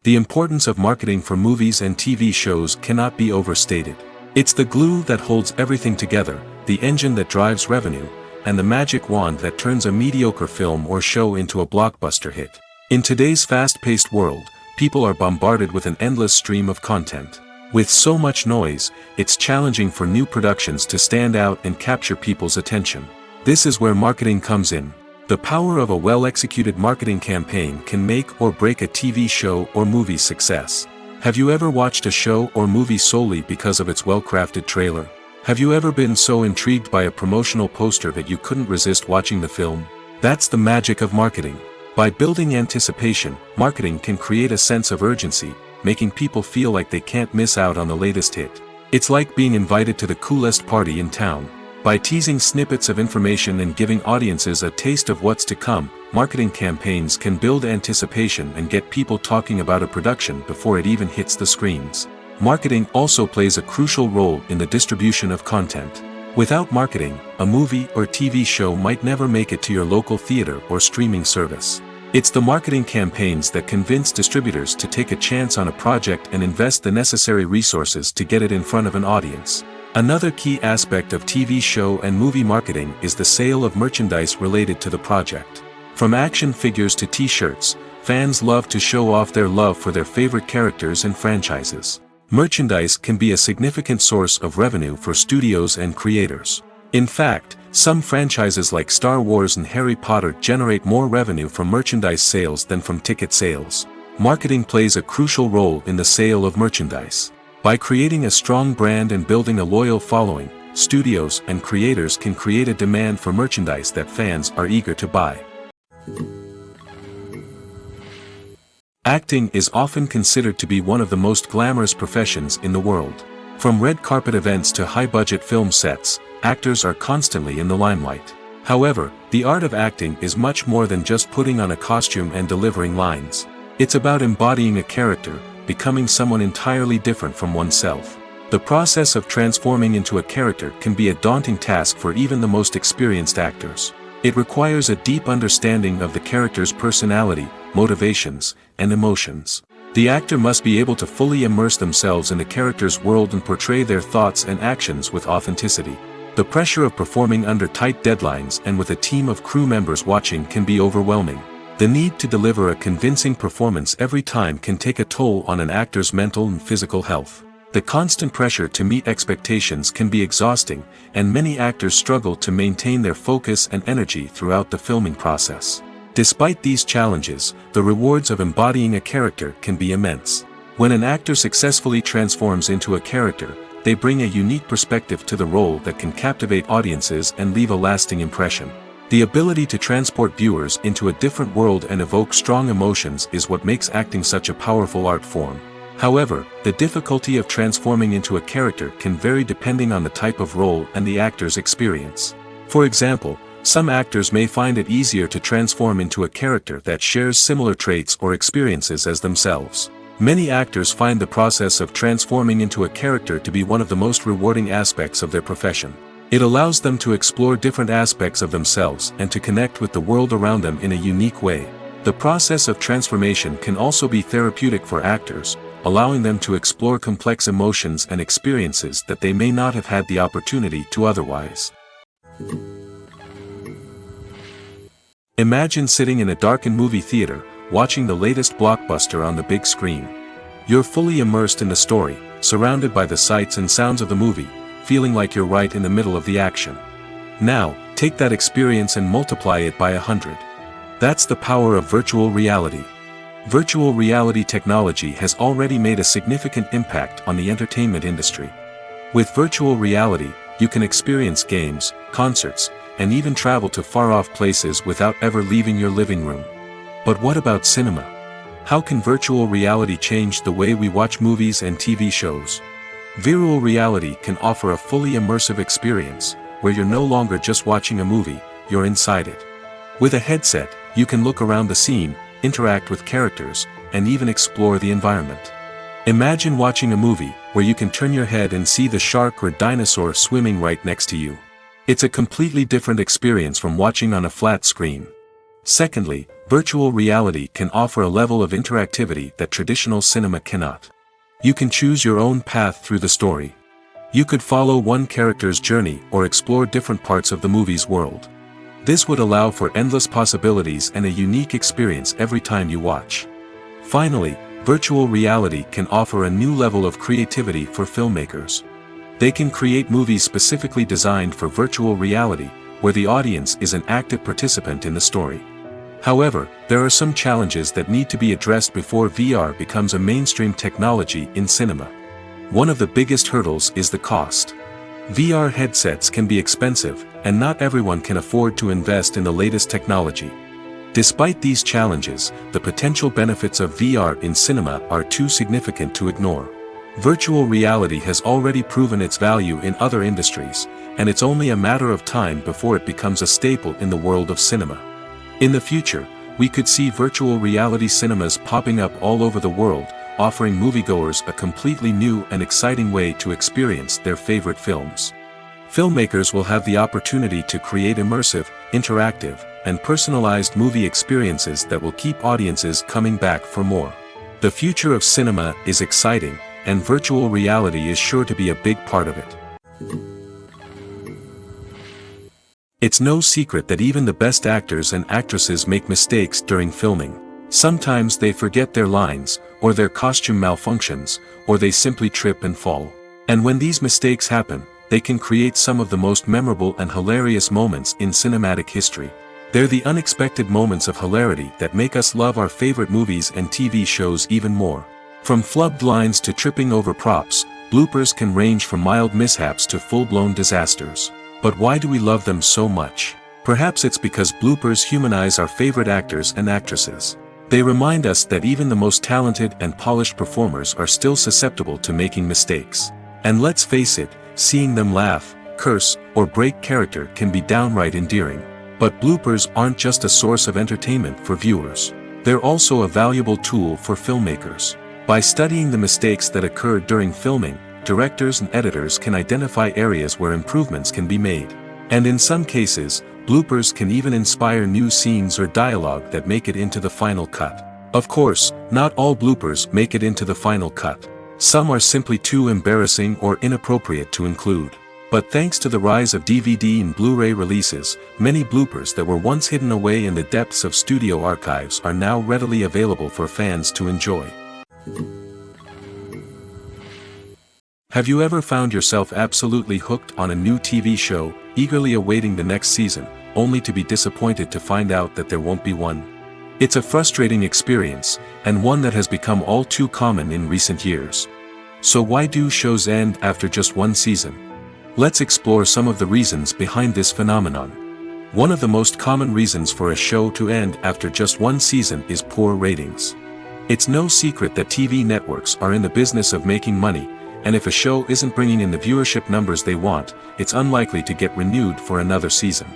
The importance of marketing for movies and TV shows cannot be overstated. It's the glue that holds everything together, the engine that drives revenue, and the magic wand that turns a mediocre film or show into a blockbuster hit. In today's fast-paced world, people are bombarded with an endless stream of content. With so much noise, it's challenging for new productions to stand out and capture people's attention. This is where marketing comes in. The power of a well-executed marketing campaign can make or break a TV show or movie's success. Have you ever watched a show or movie solely because of its well-crafted trailer? Have you ever been so intrigued by a promotional poster that you couldn't resist watching the film? That's the magic of marketing. By building anticipation, marketing can create a sense of urgency, making people feel like they can't miss out on the latest hit. It's like being invited to the coolest party in town. By teasing snippets of information and giving audiences a taste of what's to come, marketing campaigns can build anticipation and get people talking about a production before it even hits the screens. Marketing also plays a crucial role in the distribution of content. Without marketing, a movie or TV show might never make it to your local theater or streaming service. It's the marketing campaigns that convince distributors to take a chance on a project and invest the necessary resources to get it in front of an audience. Another key aspect of TV show and movie marketing is the sale of merchandise related to the project. From action figures to t-shirts, fans love to show off their love for their favorite characters and franchises. Merchandise can be a significant source of revenue for studios and creators. In fact, some franchises like Star Wars and Harry Potter generate more revenue from merchandise sales than from ticket sales. Marketing plays a crucial role in the sale of merchandise. By creating a strong brand and building a loyal following, studios and creators can create a demand for merchandise that fans are eager to buy. Acting is often considered to be one of the most glamorous professions in the world. From red carpet events to high-budget film sets, actors are constantly in the limelight. However, the art of acting is much more than just putting on a costume and delivering lines. It's about embodying a character, becoming someone entirely different from oneself. The process of transforming into a character can be a daunting task for even the most experienced actors. It requires a deep understanding of the character's personality, motivations, and emotions. The actor must be able to fully immerse themselves in the character's world and portray their thoughts and actions with authenticity. The pressure of performing under tight deadlines and with a team of crew members watching can be overwhelming. The need to deliver a convincing performance every time can take a toll on an actor's mental and physical health. The constant pressure to meet expectations can be exhausting, and many actors struggle to maintain their focus and energy throughout the filming process. Despite these challenges, the rewards of embodying a character can be immense. When an actor successfully transforms into a character, they bring a unique perspective to the role that can captivate audiences and leave a lasting impression. The ability to transport viewers into a different world and evoke strong emotions is what makes acting such a powerful art form. However, the difficulty of transforming into a character can vary depending on the type of role and the actor's experience. For example, some actors may find it easier to transform into a character that shares similar traits or experiences as themselves. Many actors find the process of transforming into a character to be one of the most rewarding aspects of their profession. It allows them to explore different aspects of themselves and to connect with the world around them in a unique way. The process of transformation can also be therapeutic for actors, allowing them to explore complex emotions and experiences that they may not have had the opportunity to otherwise. Imagine sitting in a darkened movie theater, watching the latest blockbuster on the big screen. You're fully immersed in the story, surrounded by the sights and sounds of the movie, feeling like you're right in the middle of the action. Now, take that experience and multiply it by 100. That's the power of virtual reality. Virtual reality technology has already made a significant impact on the entertainment industry. With virtual reality, you can experience games, concerts, and even travel to far-off places without ever leaving your living room. But what about cinema? How can virtual reality change the way we watch movies and TV shows? Virtual reality can offer a fully immersive experience, where you're no longer just watching a movie, you're inside it. With a headset, you can look around the scene, interact with characters, and even explore the environment. Imagine watching a movie, where you can turn your head and see the shark or dinosaur swimming right next to you. It's a completely different experience from watching on a flat screen. Secondly, virtual reality can offer a level of interactivity that traditional cinema cannot. You can choose your own path through the story. You could follow one character's journey or explore different parts of the movie's world. This would allow for endless possibilities and a unique experience every time you watch. Finally, virtual reality can offer a new level of creativity for filmmakers. They can create movies specifically designed for virtual reality, where the audience is an active participant in the story. However, there are some challenges that need to be addressed before VR becomes a mainstream technology in cinema. One of the biggest hurdles is the cost. VR headsets can be expensive, and not everyone can afford to invest in the latest technology. Despite these challenges, the potential benefits of VR in cinema are too significant to ignore. Virtual reality has already proven its value in other industries, and it's only a matter of time before it becomes a staple in the world of cinema. In the future, we could see virtual reality cinemas popping up all over the world, offering moviegoers a completely new and exciting way to experience their favorite films. Filmmakers will have the opportunity to create immersive, interactive, and personalized movie experiences that will keep audiences coming back for more. The future of cinema is exciting, and virtual reality is sure to be a big part of it. It's no secret that even the best actors and actresses make mistakes during filming. Sometimes they forget their lines, or their costume malfunctions, or they simply trip and fall. And when these mistakes happen, they can create some of the most memorable and hilarious moments in cinematic history. They're the unexpected moments of hilarity that make us love our favorite movies and TV shows even more. From flubbed lines to tripping over props, bloopers can range from mild mishaps to full-blown disasters. But why do we love them so much? Perhaps it's because bloopers humanize our favorite actors and actresses. They remind us that even the most talented and polished performers are still susceptible to making mistakes. And let's face it, seeing them laugh, curse, or break character can be downright endearing. But bloopers aren't just a source of entertainment for viewers. They're also a valuable tool for filmmakers. By studying the mistakes that occurred during filming, directors and editors can identify areas where improvements can be made. And in some cases, bloopers can even inspire new scenes or dialogue that make it into the final cut. Of course, not all bloopers make it into the final cut. Some are simply too embarrassing or inappropriate to include. But thanks to the rise of DVD and Blu-ray releases, many bloopers that were once hidden away in the depths of studio archives are now readily available for fans to enjoy. Have you ever found yourself absolutely hooked on a new TV show, eagerly awaiting the next season, only to be disappointed to find out that there won't be one? It's a frustrating experience, and one that has become all too common in recent years. So why do shows end after just one season? Let's explore some of the reasons behind this phenomenon. One of the most common reasons for a show to end after just one season is poor ratings. It's no secret that TV networks are in the business of making money, and if a show isn't bringing in the viewership numbers they want, it's unlikely to get renewed for another season.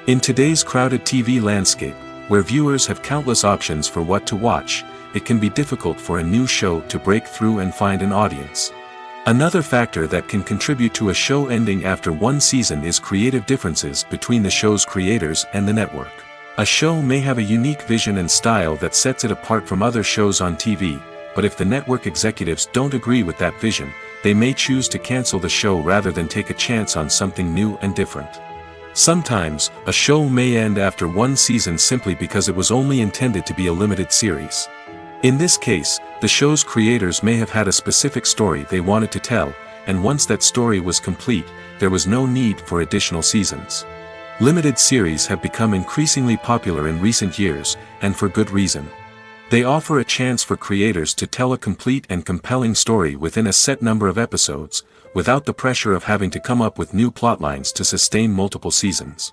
In today's crowded TV landscape, where viewers have countless options for what to watch, it can be difficult for a new show to break through and find an audience. Another factor that can contribute to a show ending after one season is creative differences between the show's creators and the network. A show may have a unique vision and style that sets it apart from other shows on TV, but if the network executives don't agree with that vision, they may choose to cancel the show rather than take a chance on something new and different. Sometimes, a show may end after one season simply because it was only intended to be a limited series. In this case, the show's creators may have had a specific story they wanted to tell, and once that story was complete, there was no need for additional seasons. Limited series have become increasingly popular in recent years, and for good reason. They offer a chance for creators to tell a complete and compelling story within a set number of episodes, without the pressure of having to come up with new plotlines to sustain multiple seasons.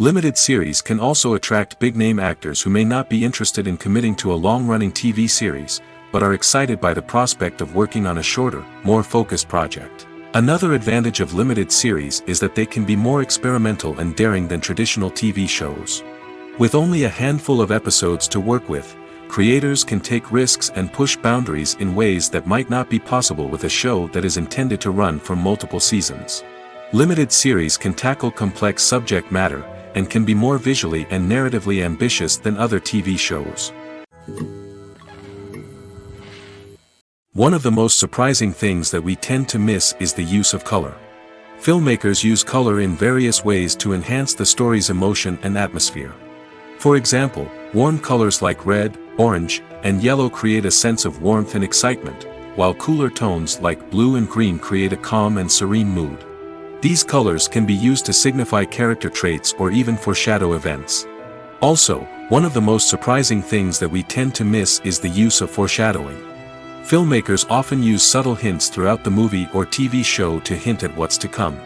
Limited series can also attract big-name actors who may not be interested in committing to a long-running TV series, but are excited by the prospect of working on a shorter, more focused project. Another advantage of limited series is that they can be more experimental and daring than traditional TV shows. With only a handful of episodes to work with, creators can take risks and push boundaries in ways that might not be possible with a show that is intended to run for multiple seasons. Limited series can tackle complex subject matter, and can be more visually and narratively ambitious than other TV shows. One of the most surprising things that we tend to miss is the use of color. Filmmakers use color in various ways to enhance the story's emotion and atmosphere. For example, warm colors like red, orange, and yellow create a sense of warmth and excitement, while cooler tones like blue and green create a calm and serene mood. These colors can be used to signify character traits or even foreshadow events. Also, one of the most surprising things that we tend to miss is the use of foreshadowing. Filmmakers often use subtle hints throughout the movie or TV show to hint at what's to come.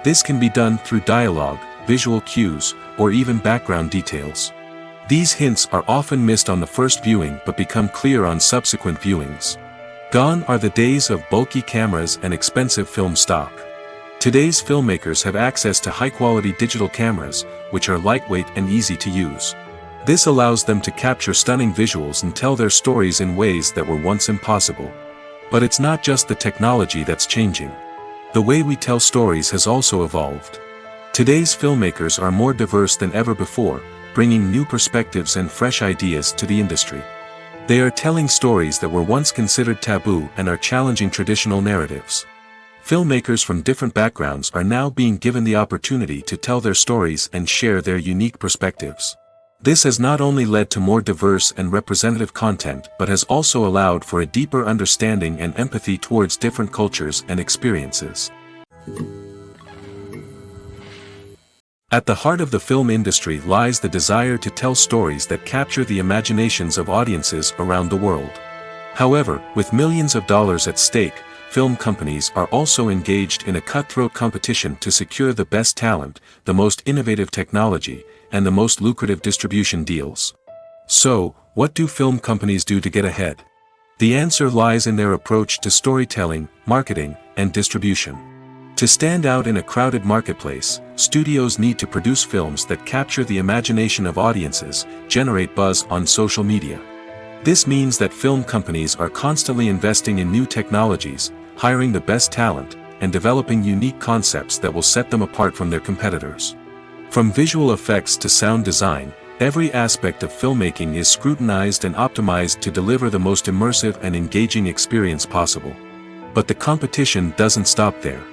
This can be done through dialogue, visual cues, or even background details. These hints are often missed on the first viewing but become clear on subsequent viewings. Gone are the days of bulky cameras and expensive film stock. Today's filmmakers have access to high-quality digital cameras, which are lightweight and easy to use. This allows them to capture stunning visuals and tell their stories in ways that were once impossible. But it's not just the technology that's changing. The way we tell stories has also evolved. Today's filmmakers are more diverse than ever before, bringing new perspectives and fresh ideas to the industry. They are telling stories that were once considered taboo and are challenging traditional narratives. Filmmakers from different backgrounds are now being given the opportunity to tell their stories and share their unique perspectives. This has not only led to more diverse and representative content but has also allowed for a deeper understanding and empathy towards different cultures and experiences. At the heart of the film industry lies the desire to tell stories that capture the imaginations of audiences around the world. However, with millions of dollars at stake, film companies are also engaged in a cutthroat competition to secure the best talent, the most innovative technology, and the most lucrative distribution deals. So, what do film companies do to get ahead? The answer lies in their approach to storytelling, marketing, and distribution. To stand out in a crowded marketplace, studios need to produce films that capture the imagination of audiences, generate buzz on social media. This means that film companies are constantly investing in new technologies, hiring the best talent, and developing unique concepts that will set them apart from their competitors. From visual effects to sound design, every aspect of filmmaking is scrutinized and optimized to deliver the most immersive and engaging experience possible. But the competition doesn't stop there.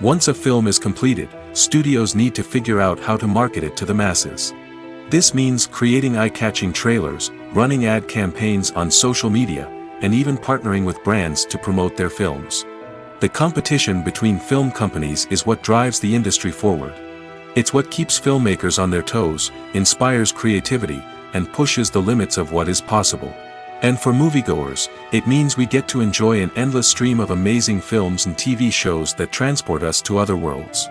Once a film is completed, studios need to figure out how to market it to the masses. This means creating eye-catching trailers, running ad campaigns on social media, and even partnering with brands to promote their films. The competition between film companies is what drives the industry forward. It's what keeps filmmakers on their toes, inspires creativity, and pushes the limits of what is possible. And for moviegoers, it means we get to enjoy an endless stream of amazing films and TV shows that transport us to other worlds.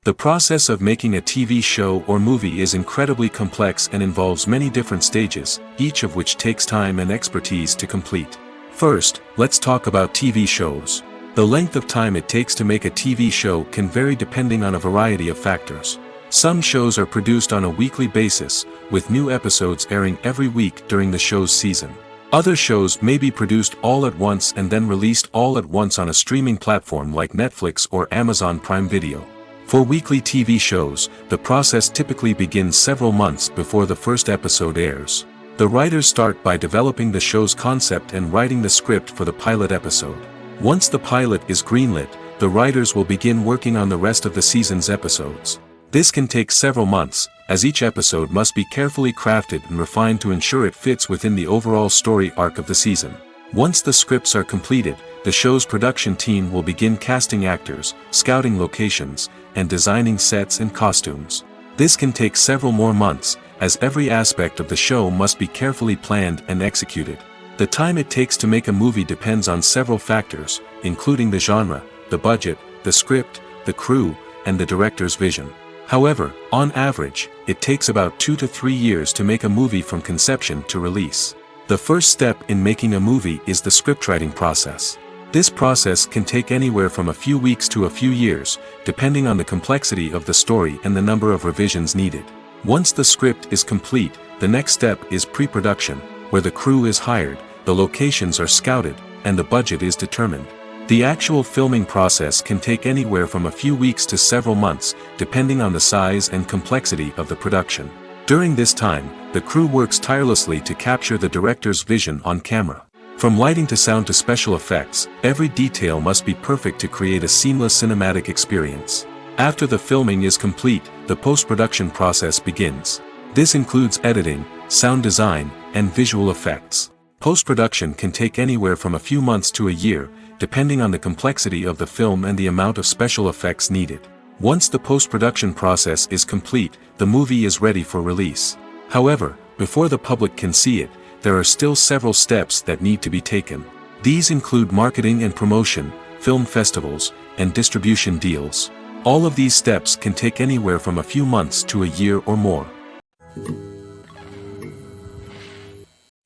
The process of making a TV show or movie is incredibly complex and involves many different stages, each of which takes time and expertise to complete. First, let's talk about TV shows. The length of time it takes to make a TV show can vary depending on a variety of factors. Some shows are produced on a weekly basis, with new episodes airing every week during the show's season. Other shows may be produced all at once and then released all at once on a streaming platform like Netflix or Amazon Prime Video. For weekly TV shows, the process typically begins several months before the first episode airs. The writers start by developing the show's concept and writing the script for the pilot episode. Once the pilot is greenlit, the writers will begin working on the rest of the season's episodes. This can take several months, as each episode must be carefully crafted and refined to ensure it fits within the overall story arc of the season. Once the scripts are completed, the show's production team will begin casting actors, scouting locations, and designing sets and costumes. This can take several more months, as every aspect of the show must be carefully planned and executed. The time it takes to make a movie depends on several factors, including the genre, the budget, the script, the crew, and the director's vision. However, on average, it takes about 2 to 3 years to make a movie from conception to release. The first step in making a movie is the scriptwriting process. This process can take anywhere from a few weeks to a few years, depending on the complexity of the story and the number of revisions needed. Once the script is complete, the next step is pre-production, where the crew is hired, the locations are scouted, and the budget is determined. The actual filming process can take anywhere from a few weeks to several months, depending on the size and complexity of the production. During this time, the crew works tirelessly to capture the director's vision on camera. From lighting to sound to special effects, every detail must be perfect to create a seamless cinematic experience. After the filming is complete, the post-production process begins. This includes editing, sound design, and visual effects. Post-production can take anywhere from a few months to a year, depending on the complexity of the film and the amount of special effects needed. Once the post-production process is complete, the movie is ready for release. However, before the public can see it, there are still several steps that need to be taken. These include marketing and promotion, film festivals, and distribution deals. All of these steps can take anywhere from a few months to a year or more.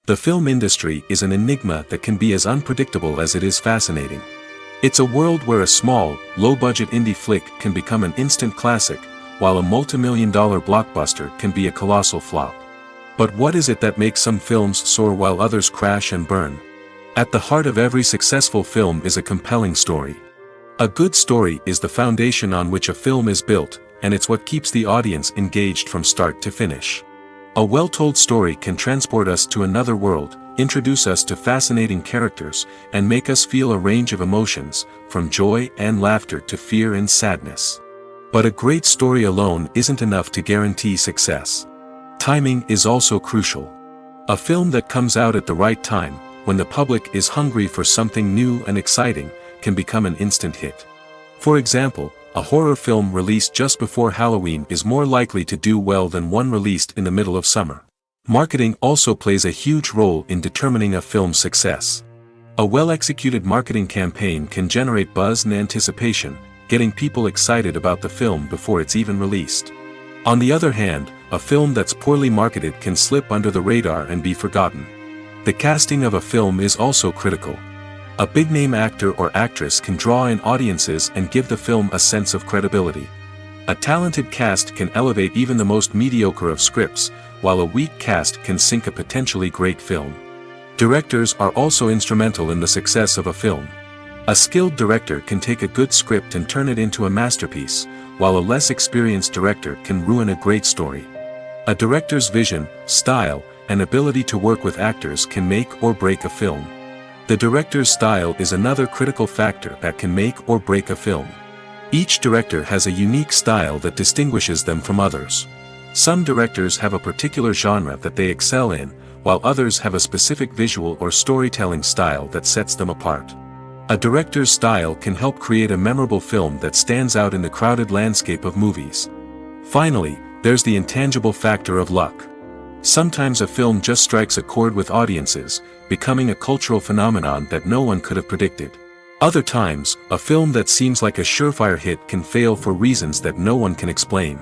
The film industry is an enigma that can be as unpredictable as it is fascinating. It's a world where a small, low-budget indie flick can become an instant classic, while a multi-million-dollar blockbuster can be a colossal flop. But what is it that makes some films soar while others crash and burn? At the heart of every successful film is a compelling story. A good story is the foundation on which a film is built, and it's what keeps the audience engaged from start to finish. A well-told story can transport us to another world, introduce us to fascinating characters, and make us feel a range of emotions, from joy and laughter to fear and sadness. But a great story alone isn't enough to guarantee success. Timing is also crucial. A film that comes out at the right time, when the public is hungry for something new and exciting, can become an instant hit. For example, a horror film released just before Halloween is more likely to do well than one released in the middle of summer. Marketing also plays a huge role in determining a film's success. A well-executed marketing campaign can generate buzz and anticipation, getting people excited about the film before it's even released. On the other hand, a film that's poorly marketed can slip under the radar and be forgotten. The casting of a film is also critical. A big-name actor or actress can draw in audiences and give the film a sense of credibility. A talented cast can elevate even the most mediocre of scripts, while a weak cast can sink a potentially great film. Directors are also instrumental in the success of a film. A skilled director can take a good script and turn it into a masterpiece, while a less experienced director can ruin a great story. A director's vision, style, and ability to work with actors can make or break a film. The director's style is another critical factor that can make or break a film. Each director has a unique style that distinguishes them from others. Some directors have a particular genre that they excel in, while others have a specific visual or storytelling style that sets them apart. A director's style can help create a memorable film that stands out in the crowded landscape of movies. Finally, there's the intangible factor of luck. Sometimes a film just strikes a chord with audiences, becoming a cultural phenomenon that no one could have predicted. Other times, a film that seems like a surefire hit can fail for reasons that no one can explain.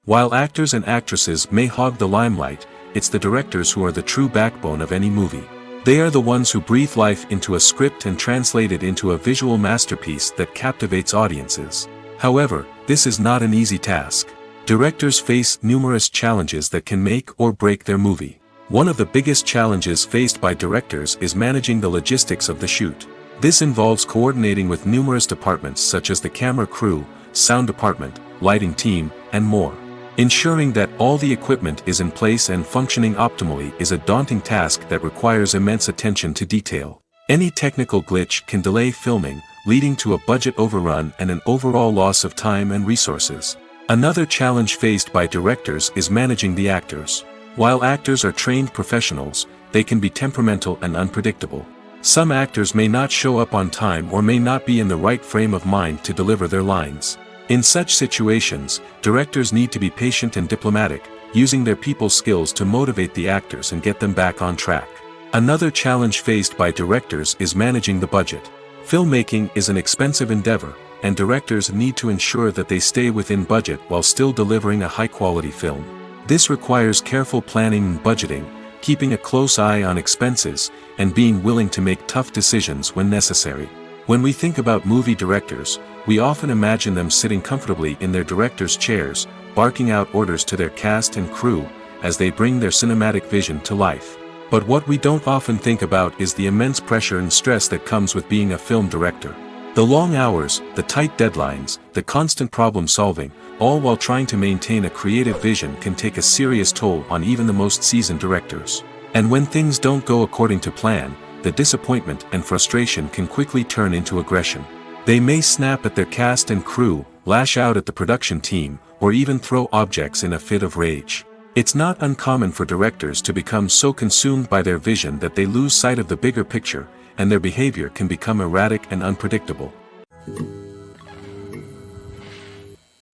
While actors and actresses may hog the limelight, it's the directors who are the true backbone of any movie. They are the ones who breathe life into a script and translate it into a visual masterpiece that captivates audiences. However, this is not an easy task. Directors face numerous challenges that can make or break their movie. One of the biggest challenges faced by directors is managing the logistics of the shoot. This involves coordinating with numerous departments such as the camera crew, sound department, lighting team, and more. Ensuring that all the equipment is in place and functioning optimally is a daunting task that requires immense attention to detail. Any technical glitch can delay filming, leading to a budget overrun and an overall loss of time and resources. Another challenge faced by directors is managing the actors. While actors are trained professionals, they can be temperamental and unpredictable. Some actors may not show up on time or may not be in the right frame of mind to deliver their lines. In such situations, directors need to be patient and diplomatic, using their people skills to motivate the actors and get them back on track. Another challenge faced by directors is managing the budget. Filmmaking is an expensive endeavor, and directors need to ensure that they stay within budget while still delivering a high-quality film. This requires careful planning and budgeting, keeping a close eye on expenses, and being willing to make tough decisions when necessary. When we think about movie directors, we often imagine them sitting comfortably in their director's chairs, barking out orders to their cast and crew, as they bring their cinematic vision to life. But what we don't often think about is the immense pressure and stress that comes with being a film director. The long hours, the tight deadlines, the constant problem-solving, all while trying to maintain a creative vision can take a serious toll on even the most seasoned directors. And when things don't go according to plan, the disappointment and frustration can quickly turn into aggression. They may snap at their cast and crew, lash out at the production team, or even throw objects in a fit of rage. It's not uncommon for directors to become so consumed by their vision that they lose sight of the bigger picture, and their behavior can become erratic and unpredictable.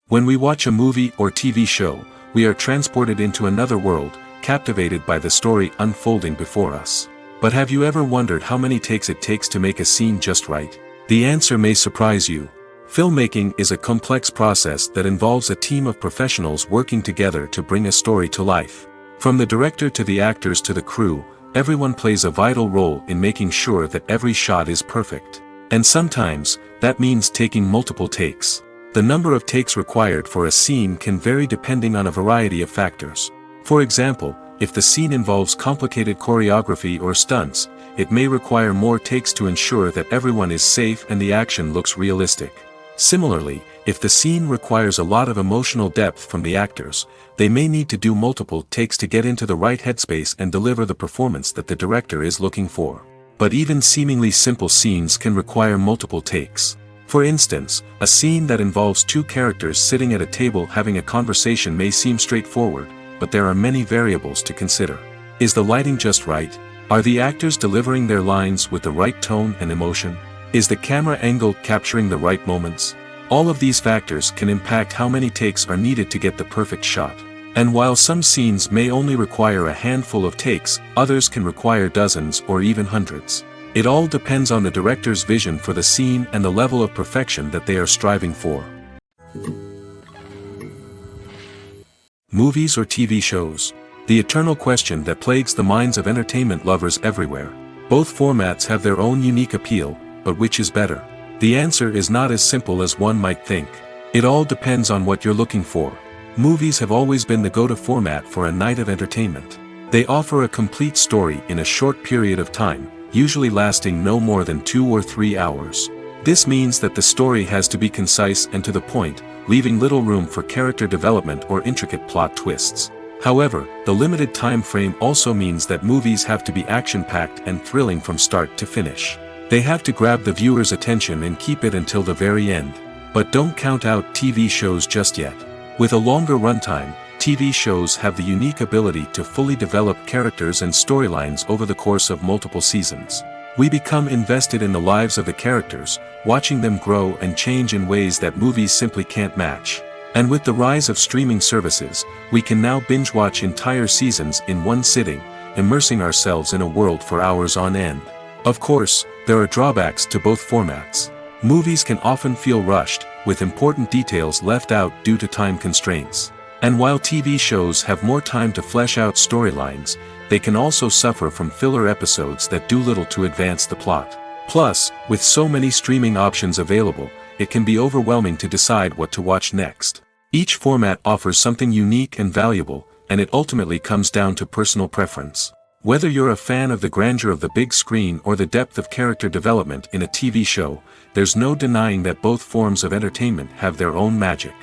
When we watch a movie or TV show, we are transported into another world, captivated by the story unfolding before us. But have you ever wondered how many takes it takes to make a scene just right? The answer may surprise you. Filmmaking is a complex process that involves a team of professionals working together to bring a story to life. From the director to the actors to the crew, everyone plays a vital role in making sure that every shot is perfect. And sometimes, that means taking multiple takes. The number of takes required for a scene can vary depending on a variety of factors. For example, if the scene involves complicated choreography or stunts, it may require more takes to ensure that everyone is safe and the action looks realistic. Similarly, if the scene requires a lot of emotional depth from the actors, they may need to do multiple takes to get into the right headspace and deliver the performance that the director is looking for. But even seemingly simple scenes can require multiple takes. For instance, a scene that involves two characters sitting at a table having a conversation may seem straightforward, but there are many variables to consider. Is the lighting just right? Are the actors delivering their lines with the right tone and emotion? Is the camera angle capturing the right moments? All of these factors can impact how many takes are needed to get the perfect shot. And while some scenes may only require a handful of takes, others can require dozens or even hundreds. It all depends on the director's vision for the scene and the level of perfection that they are striving for. Movies or TV shows? The eternal question that plagues the minds of entertainment lovers everywhere. Both formats have their own unique appeal, but which is better? The answer is not as simple as one might think. It all depends on what you're looking for. Movies have always been the go-to format for a night of entertainment. They offer a complete story in a short period of time, usually lasting no more than 2 or 3 hours. This means that the story has to be concise and to the point, leaving little room for character development or intricate plot twists. However, the limited time frame also means that movies have to be action-packed and thrilling from start to finish. They have to grab the viewer's attention and keep it until the very end. But don't count out TV shows just yet. With a longer runtime, TV shows have the unique ability to fully develop characters and storylines over the course of multiple seasons. We become invested in the lives of the characters, watching them grow and change in ways that movies simply can't match. And with the rise of streaming services, we can now binge-watch entire seasons in one sitting, immersing ourselves in a world for hours on end. Of course, there are drawbacks to both formats. Movies can often feel rushed, with important details left out due to time constraints. And while TV shows have more time to flesh out storylines, they can also suffer from filler episodes that do little to advance the plot. Plus, with so many streaming options available, it can be overwhelming to decide what to watch next. Each format offers something unique and valuable, and it ultimately comes down to personal preference. Whether you're a fan of the grandeur of the big screen or the depth of character development in a TV show, there's no denying that both forms of entertainment have their own magic.